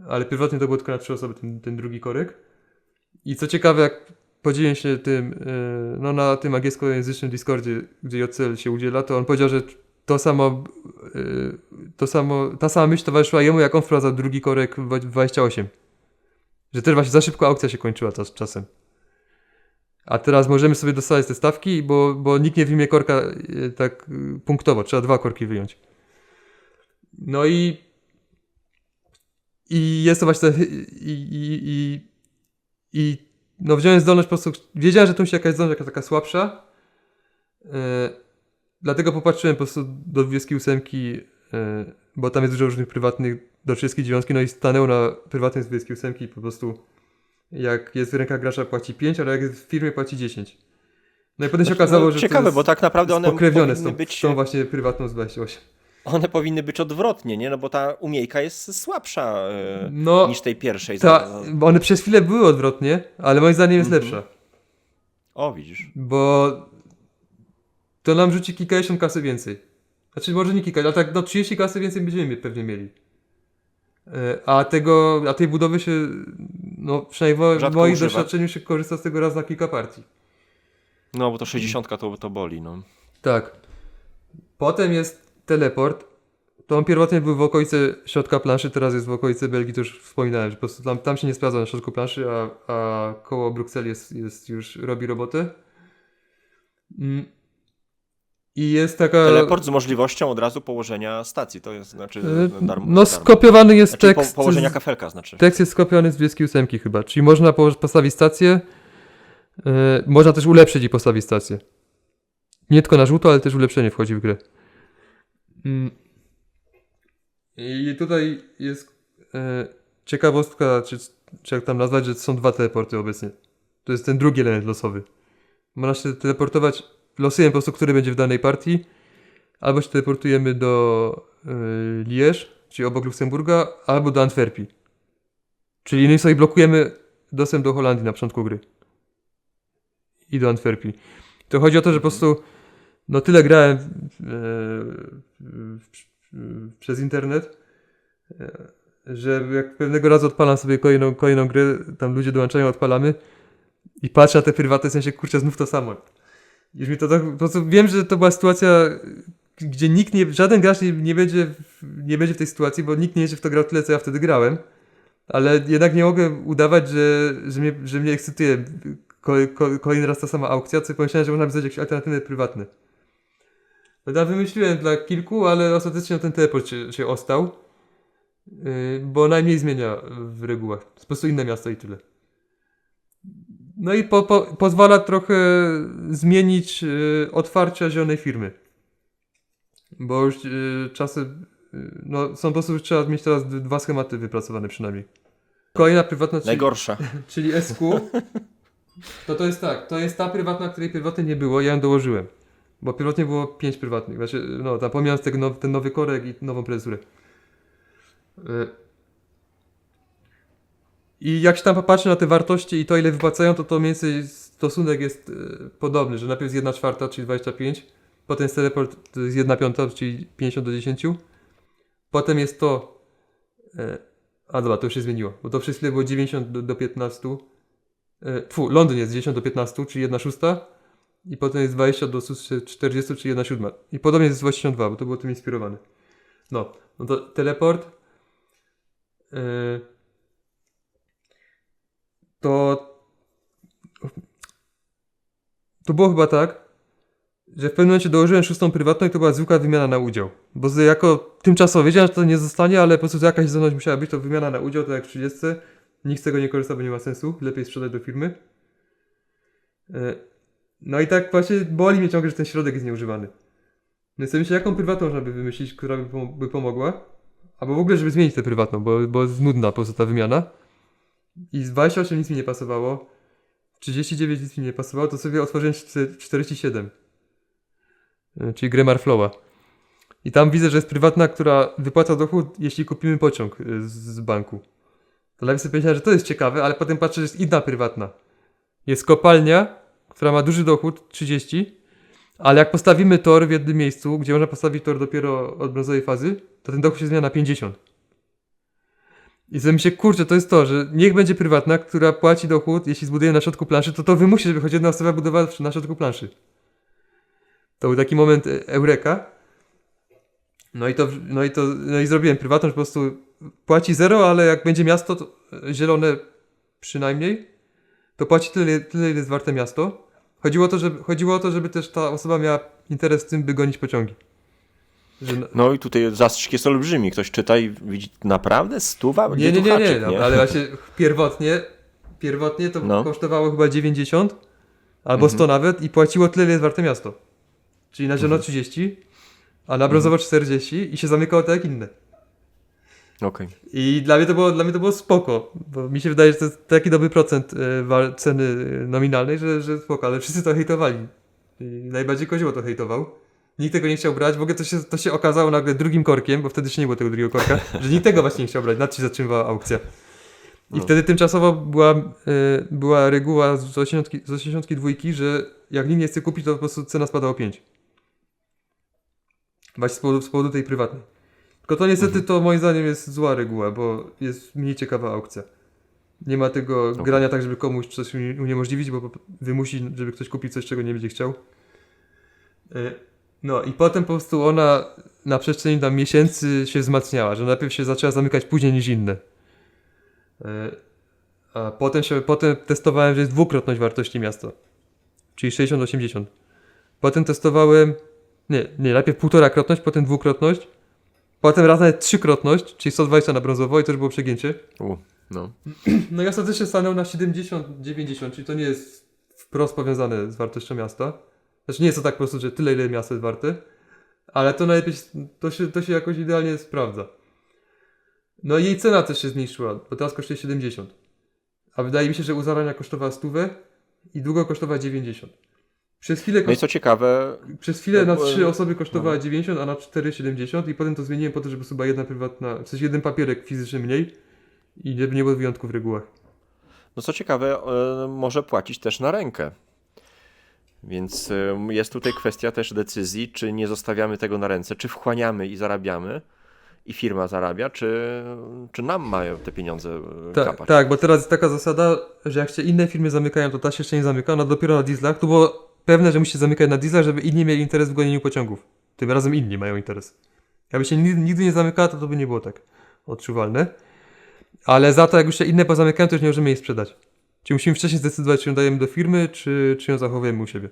Ale pierwotnie to było tylko na 3 osoby ten drugi korek. I co ciekawe, jak podzieliłem się tym na tym angielskojęzycznym Discordzie, gdzie JCL się udziela, to on powiedział, że ta sama myśl towarzyszyła jemu, jak on wprowadzał drugi korek w 28. Że też właśnie za szybko aukcja się kończyła czasem. A teraz możemy sobie dostawać te stawki, bo nikt nie wyjmie korka tak punktowo. Trzeba 2 korki wyjąć. No i jest to właśnie no wziąłem zdolność po prostu, wiedziałem, że tu się jakaś zdolność taka słabsza, dlatego popatrzyłem po prostu do 28, bo tam jest dużo różnych prywatnych, do 39, no i stanęło na prywatnej z 28 i po prostu jak jest w rękach gracza płaci 5, ale jak jest w firmie płaci 10. No i potem się okazało, że ciekawe, to jest bo tak naprawdę one pokrewnione powinny z tą właśnie prywatną z 28. One powinny być odwrotnie, nie? No bo ta umiejka jest słabsza niż tej pierwszej. Bo one przez chwilę były odwrotnie, ale moim zdaniem jest lepsza. O, widzisz. Bo to nam rzuci kilkadziesiąt kasy więcej. Znaczy może nie kilka, ale tak 30 kasy więcej będziemy pewnie mieli. A tej budowy się, no przynajmniej w moim doświadczeniu się korzysta z tego raz na kilka partii. No bo to 60 to boli, no. Tak. Potem jest teleport. To on pierwotnie był w okolicy środka planszy, teraz jest w okolicy Belgii, to już wspominałem, że po prostu tam się nie sprawdza na środku planszy, a koło Brukseli już robi robotę. I jest taka... Teleport z możliwością od razu położenia stacji, to jest znaczy darmo. No skopiowany jest znaczy, tekst... położenia kafelka znaczy. Tekst jest skopiowany z 28 chyba, czyli można postawić stację, można też ulepszyć i postawić stację. Nie tylko na żółto, ale też ulepszenie wchodzi w grę. I tutaj jest ciekawostka, czy jak tam nazwać, że są 2 teleporty obecnie. To jest ten drugi element losowy. Można się teleportować losujemy po prostu, który będzie w danej partii, albo się teleportujemy do Liège, czyli obok Luksemburga, albo do Antwerpii. Czyli innymi słowy blokujemy dostęp do Holandii na początku gry. I do Antwerpii. To chodzi o to, że po prostu no tyle grałem przez internet, że jak pewnego razu odpalam sobie kolejną grę, tam ludzie dołączają, odpalamy i patrzę na te prywatne, w sensie, kurczę, znów to samo. Już mi to tak, po prostu wiem, że to była sytuacja, gdzie żaden gracz nie będzie w tej sytuacji, bo nikt nie będzie w to grał tyle, co ja wtedy grałem, ale jednak nie mogę udawać, że mnie ekscytuje kolejny raz ta sama aukcja, co pomyślałem, że można by zrobić jakieś alternatywy prywatne. No ja wymyśliłem dla kilku, ale ostatecznie ten teleport się ostał, bo najmniej zmienia w regułach. Po prostu inne miasto i tyle. No i pozwala trochę zmienić otwarcia zielonej firmy. Bo już czasem no, są po prostu, trzeba mieć teraz 2 schematy wypracowane przynajmniej. Kolejna prywatna, Najgorsza. czyli SQ, to jest tak, to jest ta prywatna, której pierwotnie nie było, ja ją dołożyłem. Bo pierwotnie było 5 prywatnych, znaczy, no tam pomijając ten nowy korek i nową prezesurę. I jak się tam popatrzy na te wartości i to ile wypłacają, to mniej więcej stosunek jest podobny, że najpierw jest 1/4, czyli 25, potem jest teleport, to jest 1/5, czyli 50/10, potem jest to, dobra, to już się zmieniło, bo to przez chwilę było 90/15, Londyn jest 10/15, czyli 1/6, i potem jest 20/40, czyli 1/7. I podobnie jest 22, bo to było tym inspirowane. No to teleport to było chyba tak, że w pewnym momencie dołożyłem 6. prywatną i to była zwykła wymiana na udział. Bo jako tymczasowo wiedziałem, że to nie zostanie, ale po prostu jakaś zdolność musiała być, to wymiana na udział, to jak w 30. Nikt z tego nie korzysta, bo nie ma sensu. Lepiej sprzedać do firmy. No i tak właśnie boli mnie ciągle, że ten środek jest nieużywany. Więc sobie myślę, jaką prywatną można by wymyślić, która by pomogła. Albo w ogóle, żeby zmienić tę prywatną, bo jest nudna po prostu ta wymiana. I z 28 nic mi nie pasowało. 39 nic mi nie pasowało, to sobie otworzyłem 47. Czyli Gremar Flowa. I tam widzę, że jest prywatna, która wypłaca dochód, jeśli kupimy pociąg z banku. To najpierw sobie powiedziałem, że to jest ciekawe, ale potem patrzę, że jest inna prywatna. Jest kopalnia, która ma duży dochód, 30, ale jak postawimy tor w jednym miejscu, gdzie można postawić tor dopiero od brązowej fazy, to ten dochód się zmienia na 50. I sobie myślę, kurczę, to jest to, że niech będzie prywatna, która płaci dochód, jeśli zbudujemy na środku planszy, to wymusi, żeby choć jedna osoba budowała na środku planszy. To był taki moment eureka. No i zrobiłem prywatną, że po prostu płaci 0, ale jak będzie miasto zielone przynajmniej, to płaci tyle, ile jest warte miasto. Chodziło o to, żeby też ta osoba miała interes w tym, by gonić pociągi. No i tutaj zastrzyk jest olbrzymi. Ktoś czyta i widzi naprawdę 100? Nie, ale właśnie pierwotnie to kosztowało chyba 90 albo 100 nawet i płaciło tyle, ile jest warte miasto. Czyli na zielono 30, a na brązowo 40 i się zamykało tak jak inne. Okay. I dla mnie to było spoko, bo mi się wydaje, że to jest taki dobry procent ceny nominalnej, że spoko, ale wszyscy to hejtowali. I najbardziej Kozioło to hejtował. Nikt tego nie chciał brać, w ogóle to się okazało nagle drugim korkiem, bo wtedy jeszcze nie było tego drugiego korka, że nikt tego właśnie nie chciał brać, nad się zatrzymywała aukcja. I wtedy tymczasowo była reguła z 82, że jak nikt nie chce kupić, to po prostu cena spada o 5. Właśnie z powodu tej prywatnej. Tylko to niestety to moim zdaniem jest zła reguła, bo jest mniej ciekawa aukcja. Nie ma tego grania tak, żeby komuś coś uniemożliwić, bo wymusi, żeby ktoś kupił coś, czego nie będzie chciał. No i potem po prostu ona na przestrzeni tam miesięcy się wzmacniała, że najpierw się zaczęła zamykać później niż inne. A potem testowałem, że jest dwukrotność wartości miasta. Czyli 60-80. Potem testowałem, najpierw 1,5-krotność, potem dwukrotność. Potem raz nawet 3-krotność, czyli 120 na brązowo i to już było przegięcie. No i ostatecznie stanął na 70-90, czyli to nie jest wprost powiązane z wartością miasta. Znaczy nie jest to tak po prostu, że tyle ile miasto jest warte, ale to najlepiej, to się jakoś idealnie sprawdza. No i jej cena też się zmniejszyła, bo teraz kosztuje 70. A wydaje mi się, że u zarania kosztowała 100 i długo kosztowała 90. No i co ciekawe, Przez chwilę na No, 3 osoby kosztowała 90, a na 4,70 i potem to zmieniłem po to, żeby była jedna prywatna, w sensie jeden papierek fizyczny mniej i żeby nie było wyjątków w regułach. no co ciekawe, może płacić też na rękę. Więc jest tutaj kwestia też decyzji, czy nie zostawiamy tego na ręce, czy wchłaniamy i zarabiamy i firma zarabia, czy nam mają te pieniądze kapać. Tak, bo teraz jest taka zasada, że jak się inne firmy zamykają, to ta się jeszcze nie zamyka, no dopiero na dieslach, to było pewne, że musi się zamykać na dieslach, żeby inni mieli interes w gonieniu pociągów. Tym razem inni mają interes. Jakby się nigdy nie zamykała, to by nie było tak odczuwalne. Ale za to, jak już się inne pozamykają, to już nie możemy jej sprzedać. Czyli musimy wcześniej zdecydować, czy ją dajemy do firmy, czy ją zachowujemy u siebie.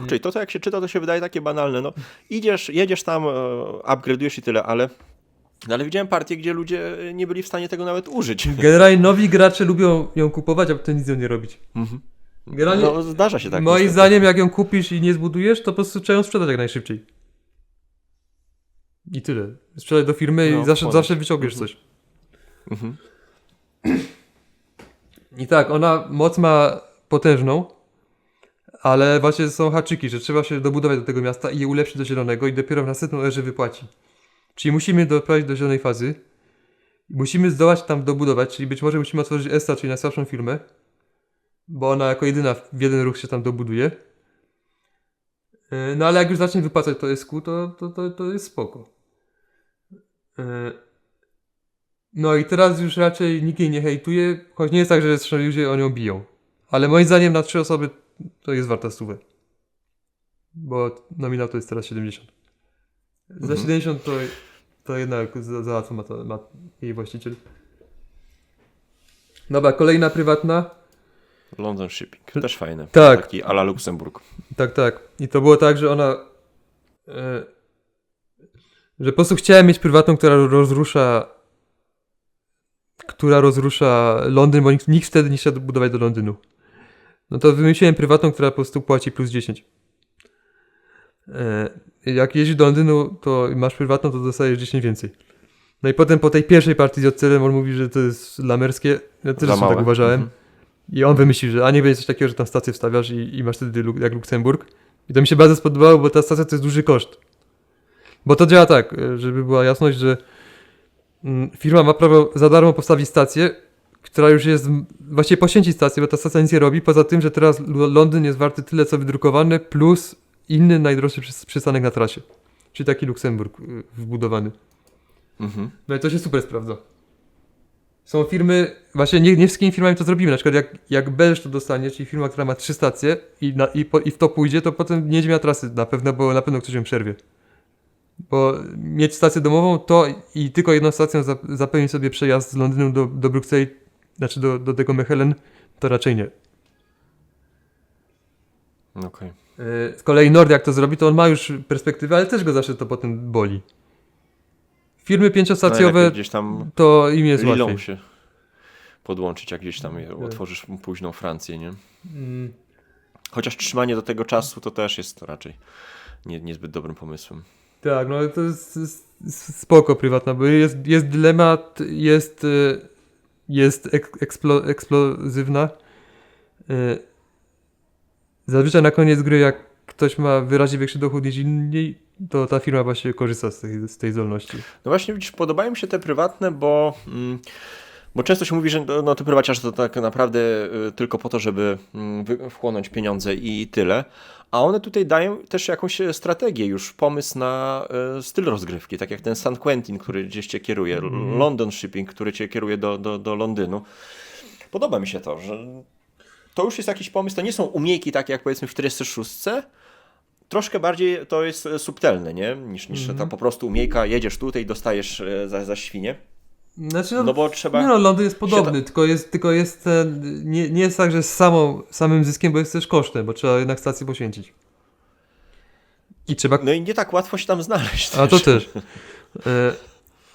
Czyli to jak się czyta, to się wydaje takie banalne. No, jedziesz tam, upgrade'ujesz i tyle, ale widziałem partie, gdzie ludzie nie byli w stanie tego nawet użyć. Generalnie nowi gracze lubią ją kupować, a potem nic z nią nie robić. Mhm. Generalnie, No, zdarza się tak. moim niestety. zdaniem, jak ją kupisz i nie zbudujesz, to po prostu trzeba ją sprzedać jak najszybciej. I tyle. Sprzedać do firmy No, i zawsze ponoć. wyciągniesz coś. Mhm. I tak, ona moc ma potężną, ale właśnie są haczyki, że trzeba się dobudować do tego miasta i je ulepszyć do zielonego i dopiero w następną erze wypłaci. Czyli musimy doprowadzić do zielonej fazy. Musimy zdołać tam dobudować, czyli być może musimy otworzyć ESTA, czyli najsłabszą firmę, bo ona jako jedyna w jeden ruch się tam dobuduje. No ale jak już zacznie wypłacać to SQ, to jest spoko. No i teraz już raczej nikt jej nie hejtuje, choć nie jest tak, że ludzie o nią biją. Ale moim zdaniem na 3 osoby to jest warta 100. Bo nominał to jest teraz 70. Za 70 to jednak za łatwo ma jej właściciel. Dobra, kolejna prywatna. London Shipping, też fajne. Tak. Taki a la Luksemburg. Tak. I to było tak, że ona... że po prostu chciałem mieć prywatną, która rozrusza Londyn, bo nikt wtedy nie chciał budować do Londynu. No to wymyśliłem prywatną, która po prostu płaci plus 10. Jak jeździsz do Londynu, to masz prywatną, to dostajesz 10 więcej. No i potem po tej pierwszej partii z Jodcelem on mówi, że to jest lamerskie. Ja też Za zresztą tak małe. uważałem. Mhm. I on wymyślił, że nie będzie coś takiego, że tam stację wstawiasz i masz wtedy jak Luksemburg. I to mi się bardzo spodobało, bo ta stacja to jest duży koszt. Bo to działa tak, żeby była jasność, że firma ma prawo za darmo postawić stację, która już jest, właściwie poświęcić stację, bo ta stacja nic nie robi, poza tym, że teraz Londyn jest warty tyle, co wydrukowane, plus inny najdroższy przystanek na trasie. Czyli taki Luksemburg wbudowany. Mhm. No i to się super sprawdza. Są firmy, właśnie nie wszystkimi firmami to zrobimy, na przykład jak Belż to dostanie, czyli firma, która ma 3 stacje i w to pójdzie, to potem nie będzie miała trasy na pewno, bo na pewno ktoś ją przerwie. Bo mieć stację domową to i tylko jedną stacją zapewni sobie przejazd z Londynu do Brukseli, znaczy do tego Mechelen, to raczej nie. Okej. Z kolei Nord jak to zrobi, to on ma już perspektywę, ale też go zawsze to potem boli. Firmy 5-stacjowe, Najlepiej gdzieś tam to im jest Lilą łatwiej. się podłączyć, jak gdzieś tam otworzysz późną Francję, nie? Mm, Chociaż trzymanie do tego czasu to też jest raczej niezbyt dobrym pomysłem. Tak, no to jest spoko prywatna, bo jest dylemat, jest eksplozywna. Zazwyczaj na koniec gry, jak ktoś ma wyraźnie większy dochód niż inni, to ta firma właśnie korzysta z tej zdolności. No właśnie, widzisz, podobają mi się te prywatne, bo często się mówi, że no, te prywaciarze to tak naprawdę tylko po to, żeby wchłonąć pieniądze i tyle. A one tutaj dają też jakąś strategię, już pomysł na styl rozgrywki, tak jak ten San Quentin, który gdzieś cię kieruje, London Shipping, który cię kieruje do Londynu. Podoba mi się to, że to już jest jakiś pomysł, to nie są umiejki takie jak powiedzmy w 46, troszkę bardziej to jest subtelne, nie? Niż ta po prostu umiejka, jedziesz tutaj i dostajesz za świnie. Znaczy, No bo trzeba... Nie no, Londyn jest podobny, tylko jest nie jest tak, że z samym zyskiem, bo jest też kosztem, bo trzeba jednak stację poświęcić. I trzeba... No i nie tak łatwo się tam znaleźć. A to też.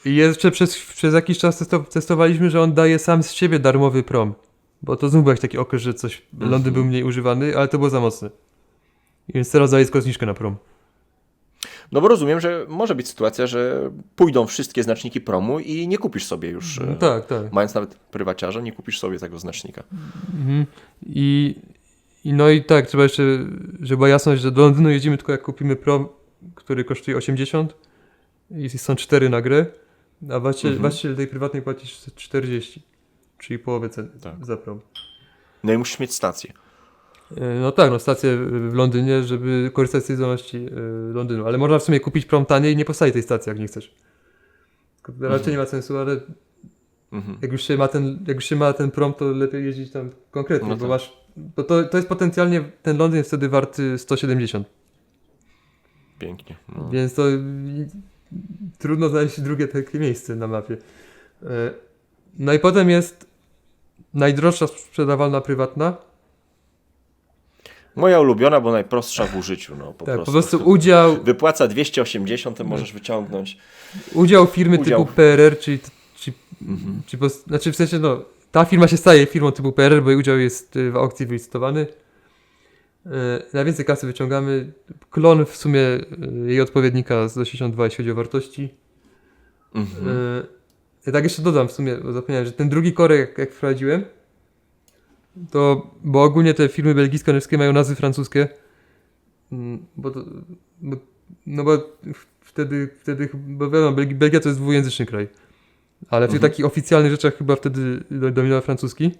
I jeszcze przez jakiś czas testowaliśmy, że on daje sam z siebie darmowy prom. Bo to znów był jakiś taki okres, że Londyn był mniej używany, ale to było za mocne. I więc teraz daje tylko zniżkę na prom. No bo rozumiem, że może być sytuacja, że pójdą wszystkie znaczniki promu i nie kupisz sobie już, Tak. mając nawet prywaciarza, nie kupisz sobie tego znacznika. Mhm. I No i tak, trzeba jeszcze, żeby była jasność, że do Londynu jedziemy tylko jak kupimy prom, który kosztuje 80 i są 4 na grę, a właściciel tej prywatnej płaci 40, czyli połowę ceny Tak. za prom. No i musisz mieć stację. No tak, no stację w Londynie, żeby korzystać z tej zdolności Londynu, ale można w sumie kupić prom taniej i nie postawić tej stacji, jak nie chcesz. Raczej nie ma sensu, ale jak już się ma ten prom, to lepiej jeździć tam konkretnie, No bo tak. masz, bo to jest potencjalnie, ten Londyn jest wtedy warty 170, Pięknie. No. więc to trudno znaleźć drugie takie miejsce na mapie. No i potem jest najdroższa sprzedawalna prywatna. Moja ulubiona, bo najprostsza w użyciu. No, Po prostu udział Wypłaca 280, to możesz wyciągnąć. firmy Udział. typu PRR, znaczy w sensie, no, ta firma się staje firmą typu PRR, bo jej udział jest w aukcji wylicytowany. Najwięcej kasy wyciągamy. Klon w sumie jej odpowiednika z 82, jeśli chodzi o wartości. Ja tak jeszcze dodam w sumie, bo zapomniałem, że ten drugi korek, jak wprowadziłem, to, bo ogólnie te firmy belgijsko-niemieckie mają nazwy francuskie, bo wiadomo, Belgia to jest dwujęzyczny kraj, ale w tych takich oficjalnych rzeczach chyba wtedy dominował francuski,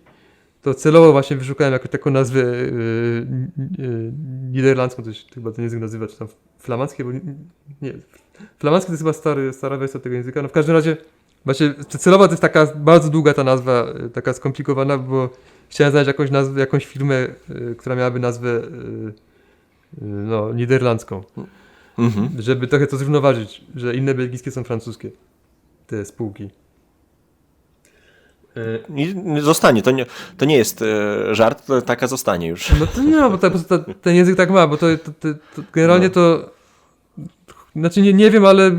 to celowo właśnie wyszukałem jakąś taką nazwę niderlandzką, to się chyba ten język nazywa, czy tam flamandzkie, bo nie, flamandzki to jest chyba stara wersja tego języka, no w każdym razie właśnie celowo to jest taka bardzo długa ta nazwa, taka skomplikowana, bo chciałem znaleźć jakąś nazwę, jakąś firmę, która miałaby nazwę no, niderlandzką. Żeby trochę to zrównoważyć, że inne belgijskie są francuskie, te spółki. Zostanie, to nie jest żart, to taka zostanie już. No to nie, bo ten język tak ma, bo to generalnie to znaczy nie wiem, ale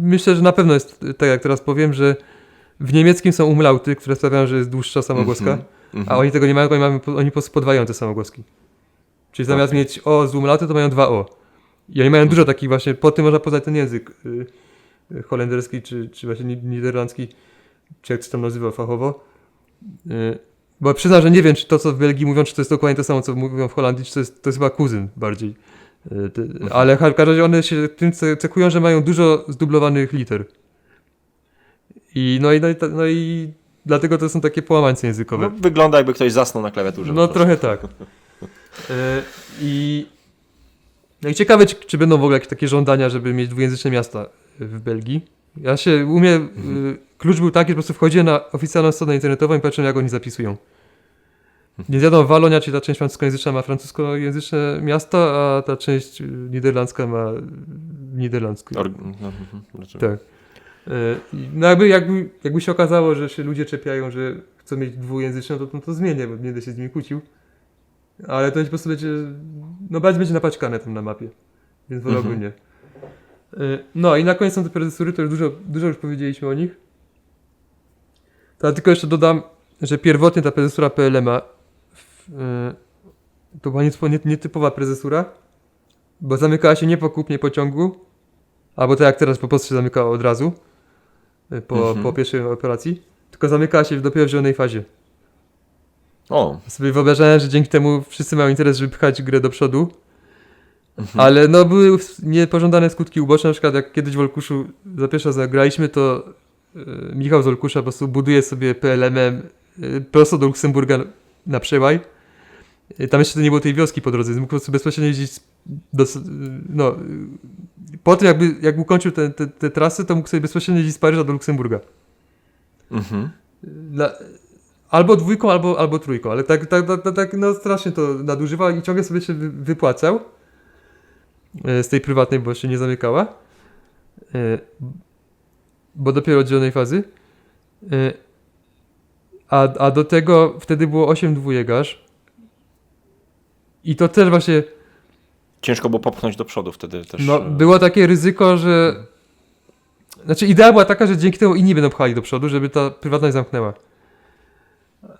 myślę, że na pewno jest tak jak teraz powiem, że w niemieckim są umlauty, które sprawiają, że jest dłuższa samogłoska, a oni tego nie mają, oni po prostu podwajają te samogłoski. Czyli zamiast mieć O z umlauty, to mają 2 O. I oni mają dużo takich właśnie, po tym można poznać ten język holenderski, czy właśnie niderlandzki, czy jak to tam nazywa fachowo. Bo przyznam, że nie wiem, czy to, co w Belgii mówią, czy to jest dokładnie to samo, co mówią w Holandii, czy to jest chyba kuzyn bardziej. Ale w każdym razie one się tym cechują, że mają dużo zdublowanych liter. No i dlatego to są takie połamańce językowe. No, wygląda, jakby ktoś zasnął na klawiaturze. No trochę tak. No i ciekawe, czy będą w ogóle jakieś takie żądania, żeby mieć dwujęzyczne miasta w Belgii. Ja się umiem, klucz był taki, że po prostu wchodziłem na oficjalną stronę internetową i patrzyłem, jak oni zapisują. Więc wiadomo, Walonia, czyli ta część francuskojęzyczna ma francuskojęzyczne miasta, a ta część niderlandzka ma niderlandzkie. Tak. No jakby się okazało, że się ludzie czepiają, że chcą mieć dwujęzyczne, to zmienię, bo nie będę się z nimi kłócił. Ale to po prostu będzie, no będzie napaćkane tam na mapie, więc wolałbym nie. No i na koniec są te procesory, to już dużo już powiedzieliśmy o nich. To ja tylko jeszcze dodam, że pierwotnie ta prezesura PLM-a to była nietypowa prezesura, bo zamykała się nie po kupnie pociągu, albo tak jak teraz po prostu się zamykała od razu po pierwszej operacji, tylko zamykała się dopiero w zielonej fazie. O. Sobie wyobrażałem, że dzięki temu wszyscy mają interes, żeby pchać grę do przodu, ale no były niepożądane skutki uboczne, na przykład jak kiedyś w Olkuszu za pierwszy raz zagraliśmy, to Michał z Olkusza po prostu buduje sobie PLM-em prosto do Luksemburga na przełaj. Tam jeszcze nie było tej wioski po drodze, więc mógł po prostu bezpośrednio jeździć po tym jakby ukończył te trasy, to mógł sobie bezpośrednio jeździć z Paryża do Luksemburga. Albo dwójką, albo trójką, ale tak no strasznie to nadużywał i ciągle sobie się wypłacał z tej prywatnej, bo się nie zamykała, bo dopiero od zielonej fazy. A do tego wtedy było 8 dwójek i to też właśnie Ciężko było popchnąć do przodu wtedy też. no, było takie ryzyko, że znaczy idea była taka, że dzięki temu inni będą pchali do przodu, żeby ta prywatność zamknęła.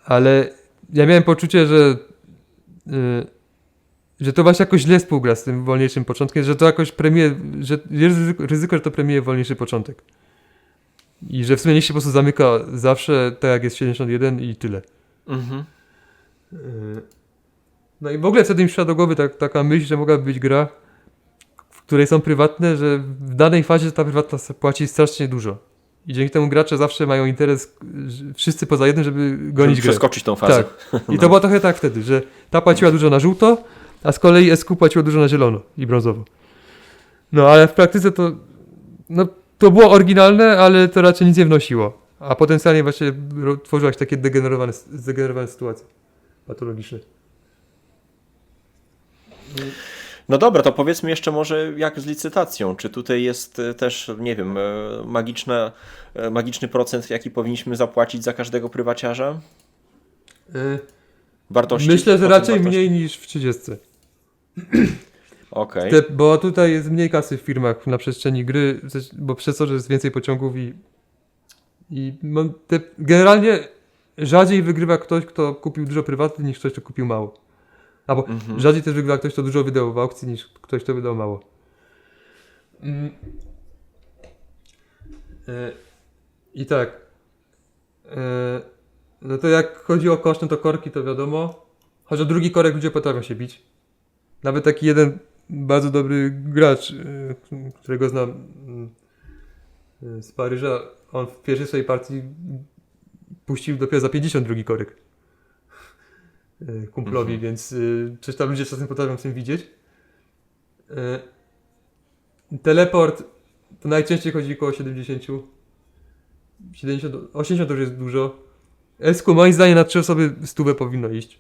Ale ja miałem poczucie, że to właśnie jakoś źle współgra z tym wolniejszym początkiem, że to jakoś premiuje, że jest ryzyko, że to premiuje wolniejszy początek. I że w sumie niech się po prostu zamyka zawsze tak jak jest 71 i tyle. No i w ogóle wtedy mi przyszła do głowy taka myśl, że mogłaby być gra, w której są prywatne, że w danej fazie ta prywatna płaci strasznie dużo. I dzięki temu gracze zawsze mają interes, wszyscy poza jednym, żeby gonić Żeby grę. przeskoczyć tą fazę. Tak. I to było trochę tak wtedy, że ta płaciła dużo na żółto, a z kolei SQ płaciło dużo na zielono i brązowo. No ale w praktyce no, to było oryginalne, ale to raczej nic nie wnosiło. A potencjalnie właśnie tworzyła się takie zdegenerowane sytuacje patologiczne. No dobra, to powiedzmy jeszcze może jak z licytacją. Czy tutaj jest też, nie wiem, magiczny procent, jaki powinniśmy zapłacić za każdego prywaciarza? Wartości? Myślę, że raczej wartości? mniej niż w 30. Okej. Bo tutaj jest mniej kasy w firmach na przestrzeni gry, bo przez to, że jest więcej pociągów generalnie rzadziej wygrywa ktoś, kto kupił dużo prywatnych, niż ktoś, kto kupił mało. Albo rzadziej też wygrywa ktoś, kto dużo wydał w aukcji, niż ktoś, kto wydał mało. I tak. No to jak chodzi o koszt, no to korki to wiadomo. Choć o drugi korek ludzie potrafią się bić. Nawet taki jeden bardzo dobry gracz, którego znam z Paryża, on w pierwszej swojej partii puścił dopiero za 50 drugi korek kumplowi, więc coś tam ludzie czasem potrafią w tym widzieć. Teleport to najczęściej chodzi około 70. 80 to już jest dużo. SQ moim zdaniem na 3 osoby 100 powinno iść.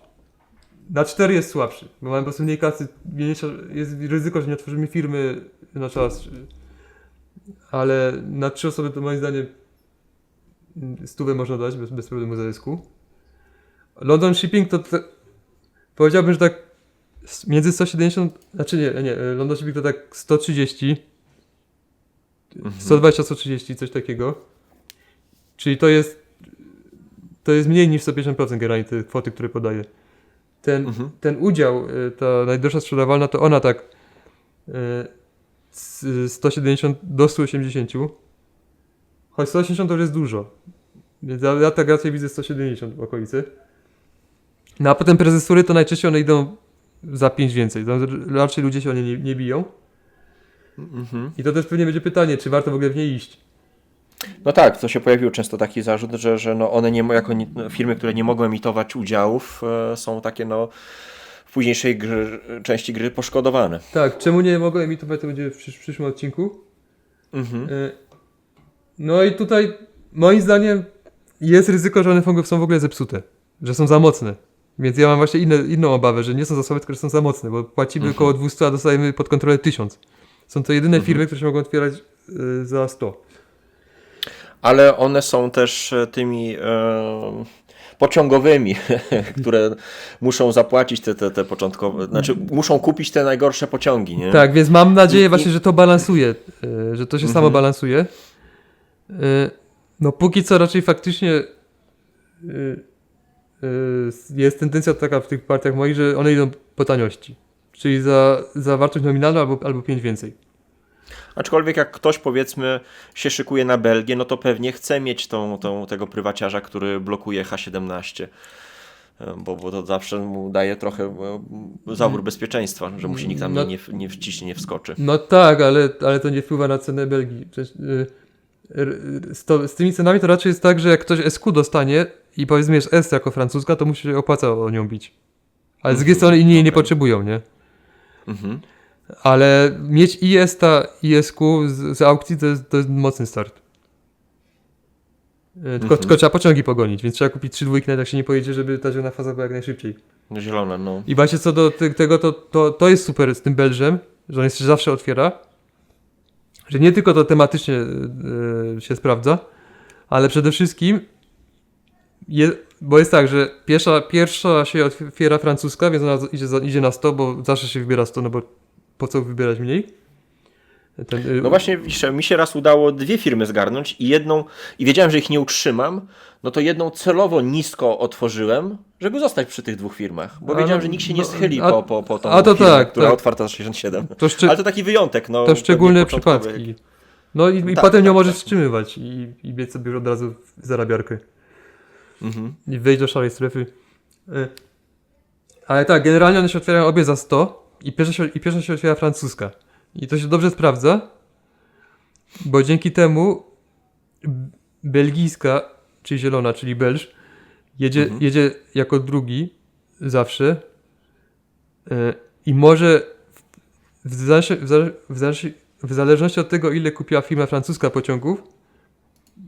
Na 4 jest słabszy, bo mamy po prostu mniej kasy, jest ryzyko, że nie otworzymy firmy na czas. Ale na 3 osoby to moim zdaniem 100 można dać bez problemu za SQ. London Shipping to powiedziałbym, że tak między 170, znaczy nie, London Shipping to tak 130, 120-130, coś takiego. Czyli to jest mniej niż 150% generalnie te kwoty, które podaje. Ten udział, ta najdroższa sprzedawalna, to ona tak z 170 do 180. Choć 180 to już jest dużo. Więc ja tak raczej widzę 170 w okolicy. No a potem prezesury to najczęściej one idą za 5 więcej. Raczej ludzie się o nie nie biją. I to też pewnie będzie pytanie, czy warto w ogóle w niej iść. No tak, to się pojawił często taki zarzut, że no one firmy, które nie mogą emitować udziałów, są takie w późniejszej części gry poszkodowane. Tak, czemu nie mogą emitować, to będzie w przyszłym odcinku. No i tutaj moim zdaniem jest ryzyko, że one są w ogóle zepsute, że są za mocne. Więc ja mam właśnie inną obawę, że nie są za słabe, tylko że są za mocne, bo płacimy około 200, a dostajemy pod kontrolę 1000. Są to jedyne firmy, które się mogą otwierać za 100. Ale one są też tymi pociągowymi, które muszą zapłacić te początkowe, znaczy muszą kupić te najgorsze pociągi, nie? Tak, więc mam nadzieję właśnie, że to balansuje, że to się samo balansuje. No póki co raczej faktycznie jest tendencja taka w tych partiach moich, że one idą po taniości. Czyli za wartość nominalną albo 5 więcej. Aczkolwiek jak ktoś powiedzmy się szykuje na Belgię, no to pewnie chce mieć tego prywaciarza, który blokuje H17. Bo to zawsze mu daje trochę zawór bezpieczeństwa, że mu się nikt tam nie wciśnie, nie wskoczy. No tak, ale to nie wpływa na cenę Belgii. Z tymi cenami to raczej jest tak, że jak ktoś SQ dostanie i powiedzmy jest S jako francuska, to mu się opłaca o nią bić. Ale z drugiej strony inni jej nie potrzebują, nie? Ale mieć IS-ta i SQ z aukcji to jest mocny start. Tylko trzeba pociągi pogonić, więc trzeba kupić 3 dwójki, nawet jak się nie pojedzie, żeby ta zielona faza była jak najszybciej. Zielone, no. I właśnie co do tego, to jest super z tym Belgiem, że on się zawsze otwiera. Że nie tylko to tematycznie się sprawdza, ale przede wszystkim bo jest tak, że pierwsza się otwiera francuska, więc ona idzie na 100, bo zawsze się wybiera 100, no bo po co wybierać mniej? No właśnie, mi się raz udało 2 firmy zgarnąć i wiedziałem, że ich nie utrzymam, no to jedną celowo nisko otworzyłem, żeby zostać przy tych 2 firmach, bo wiedziałem, że nikt się nie schyli po tą firmę, tak, która tak. otwarta za 67. Ale to taki wyjątek. No, to szczególne początkowy. przypadki. No i Tak, potem nie tak, możesz tak. wstrzymywać i biec sobie już od razu w zarabiarkę. I wejść do szarej strefy. Ale tak, generalnie one się otwierają obie za 100 i pierwsza się otwiera francuska. I to się dobrze sprawdza, bo dzięki temu belgijska, czyli zielona, czyli belż, jedzie jako drugi zawsze i może w zależności od tego, ile kupiła firma francuska pociągów,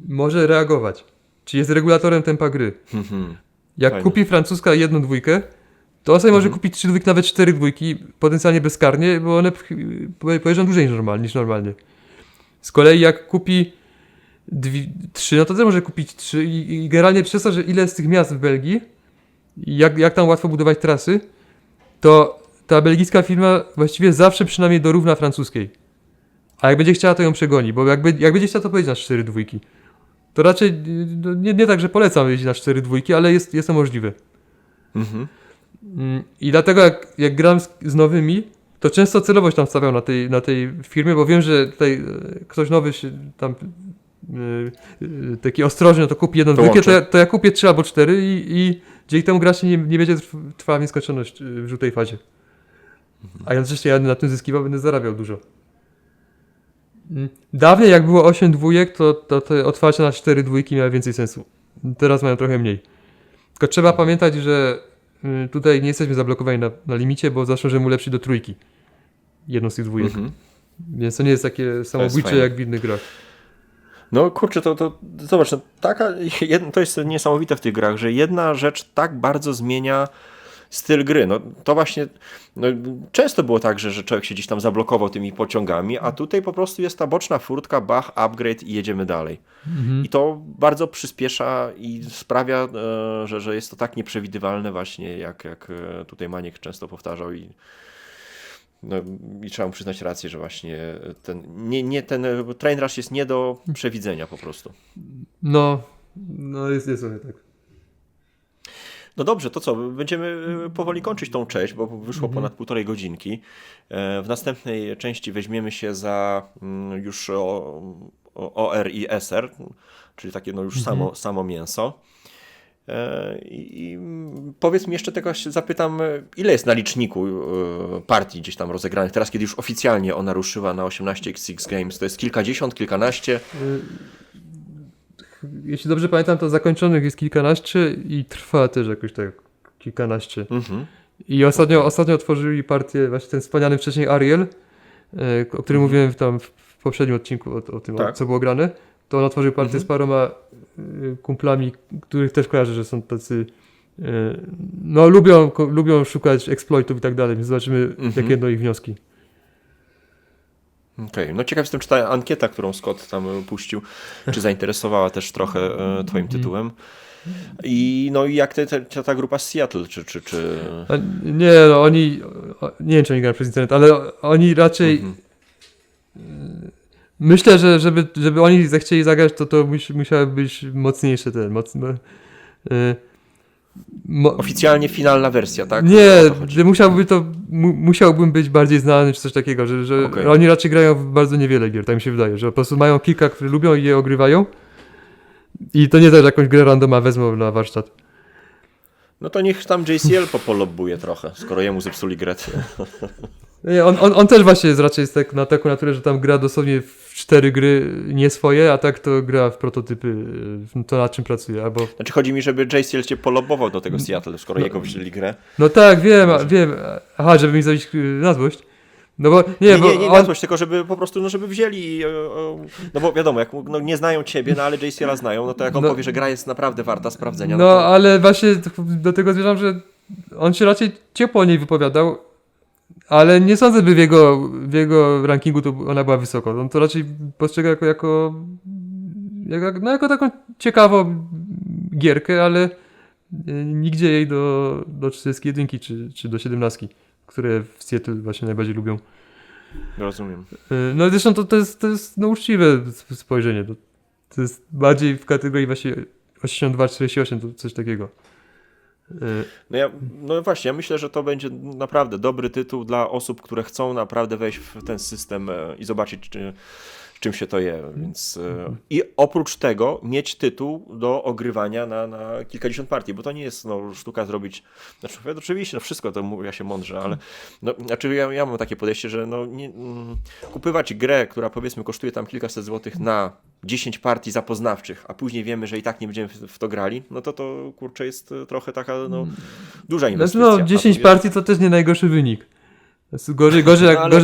może reagować. Czyli jest regulatorem tempa gry. Jak Fajne. kupi francuska 1 dwójkę, to sobie może kupić 3 dwójki, nawet 4 dwójki, potencjalnie bezkarnie, bo one pojeżdżą dłużej niż normalnie. Z kolei jak kupi 3, no to też może kupić 3 i generalnie przez to, że ile jest tych miast w Belgii, i jak tam łatwo budować trasy, to ta belgijska firma właściwie zawsze przynajmniej dorówna francuskiej. A jak będzie chciała, to ją przegoni, bo jak będzie chciała, to pojedzie na 4 dwójki. To raczej nie tak, że polecam jeździć na 4 dwójki, ale jest to możliwe. I dlatego jak gram z nowymi, to często celowość tam stawiał na tej firmie, bo wiem, że tutaj ktoś nowy się tam taki ostrożny, no to kupi jedną dwójkę, to ja kupię 3 albo 4 i dzięki temu gracz nie będzie trwała w nieskończoność w żółtej fazie. A jednocześnie ja na tym zyskiwał, będę zarabiał dużo. Dawniej jak było 8 dwójek, to te otwarcia na 4 dwójki miały więcej sensu. Teraz mają trochę mniej. Tylko trzeba pamiętać, że tutaj nie jesteśmy zablokowani na limicie, bo zawsze możemy ulepszyć do 3. Jedną z tych dwójek. Więc to nie jest takie samobójcze jak w innych grach. No kurczę, to zobacz, no, to jest niesamowite w tych grach, że jedna rzecz tak bardzo zmienia styl gry. No to właśnie często było tak, że człowiek się gdzieś tam zablokował tymi pociągami, a tutaj po prostu jest ta boczna furtka, bach, upgrade i jedziemy dalej. I to bardzo przyspiesza i sprawia, że jest to tak nieprzewidywalne właśnie, jak tutaj Maniek często powtarzał i trzeba mu przyznać rację, że właśnie ten train rush jest nie do przewidzenia po prostu. No jest sobie tak. No dobrze, to co? Będziemy powoli kończyć tą część, bo wyszło ponad 1,5 godzinki. W następnej części weźmiemy się za już OR i SR, czyli takie już samo mięso. I powiedz mi jeszcze tego, się zapytam, ile jest na liczniku partii gdzieś tam rozegranych, teraz kiedy już oficjalnie ona ruszyła na 18x6 Games, to jest kilkadziesiąt, kilkanaście? Jeśli dobrze pamiętam, to zakończonych jest kilkanaście i trwa też jakoś tak kilkanaście. I ostatnio otworzyli partię, właśnie ten wspomniany wcześniej Ariel, o którym mówiłem tam w poprzednim odcinku o tym, tak. co było grane. To on otworzył partię z paroma kumplami, których też kojarzę, że są tacy lubią szukać exploitów i tak dalej, więc zobaczymy, jakie będą ich wnioski. Okej, no ciekaw jestem, czy ta ankieta, którą Scott tam puścił, czy zainteresowała też trochę twoim tytułem. I jak ta grupa z Seattle, czy... Nie, nie wiem, czy oni grają przez internet, ale oni raczej myślę, że żeby oni zechcieli zagrać, to musiały być mocniejsze Oficjalnie finalna wersja, tak? Nie, że musiałbym być bardziej znany, czy coś takiego, że oni raczej grają w bardzo niewiele gier, tak mi się wydaje, że po prostu mają kilka, które lubią i je ogrywają. I to nie tak, że jakąś grę randoma wezmą na warsztat. No to niech tam JCL popolobbuje trochę, skoro jemu zepsuli grę. Nie, on też właśnie jest raczej na taką naturę, że tam gra dosłownie w 4 gry nie swoje, a tak to gra w prototypy, to na czym pracuje. Albo... Znaczy chodzi mi, żeby JCL cię polobbował do tego Seattle, skoro jego wyślili grę. No tak, wiem. Aha, żeby mi zrobić na złość. No bo nie na złość, tylko żeby po prostu, żeby wzięli, no bo wiadomo, jak nie znają ciebie, no ale JCL-a znają, no to jak on powie, że gra jest naprawdę warta sprawdzenia. No to... ale właśnie do tego zmierzam, że on się raczej ciepło o niej wypowiadał, ale nie sądzę, by w jego rankingu to ona była wysoko. On to raczej postrzega jako taką ciekawą gierkę, ale nigdzie jej do 41 czy do 17, które w Seattle właśnie najbardziej lubią. Rozumiem. No zresztą to jest uczciwe spojrzenie. To jest bardziej w kategorii właśnie 82-48, to coś takiego. No właśnie, ja myślę, że to będzie naprawdę dobry tytuł dla osób, które chcą naprawdę wejść w ten system i zobaczyć, czym się to je. Więc, i oprócz tego mieć tytuł do ogrywania na kilkadziesiąt partii, bo to nie jest sztuka zrobić, znaczy oczywiście wszystko to mówi się mądrze, ale znaczy ja mam takie podejście, że kupywać grę, która powiedzmy kosztuje tam kilkaset złotych na 10 partii zapoznawczych, a później wiemy, że i tak nie będziemy w to grali, no to kurczę jest trochę taka duża inwestycja. Znaczy, 10 partii to też nie najgorszy wynik. Gorzej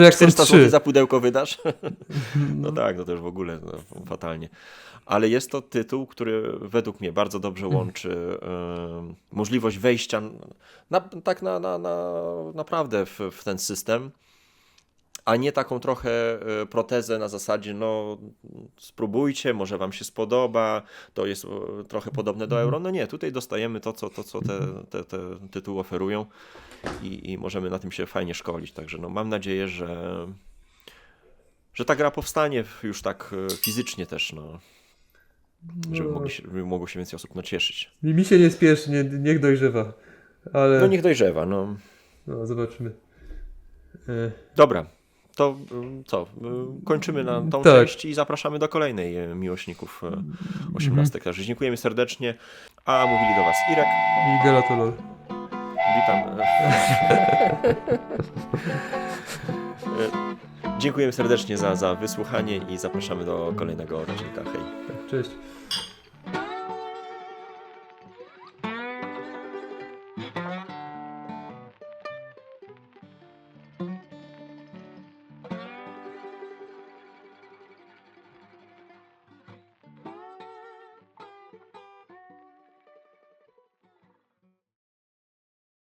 jak są 400 zł 3. za pudełko wydasz? No tak, to też w ogóle fatalnie. Ale jest to tytuł, który według mnie bardzo dobrze łączy możliwość wejścia naprawdę w ten system, a nie taką trochę protezę na zasadzie, spróbujcie, może wam się spodoba, to jest trochę podobne do euro. No nie, tutaj dostajemy to, co te tytuły oferują i możemy na tym się fajnie szkolić. Także mam nadzieję, że ta gra powstanie już tak fizycznie też, żeby mogło się więcej osób cieszyć. Mi się nie spieszy, niech dojrzewa. Ale... niech dojrzewa, zobaczymy. Dobra. To co? Kończymy na tą Tak. część i zapraszamy do kolejnej miłośników 18. Także dziękujemy serdecznie. A mówili do Was Irek I Galatolol. Witam. Dziękujemy serdecznie za wysłuchanie i zapraszamy do kolejnego odcinka. Hej. Cześć.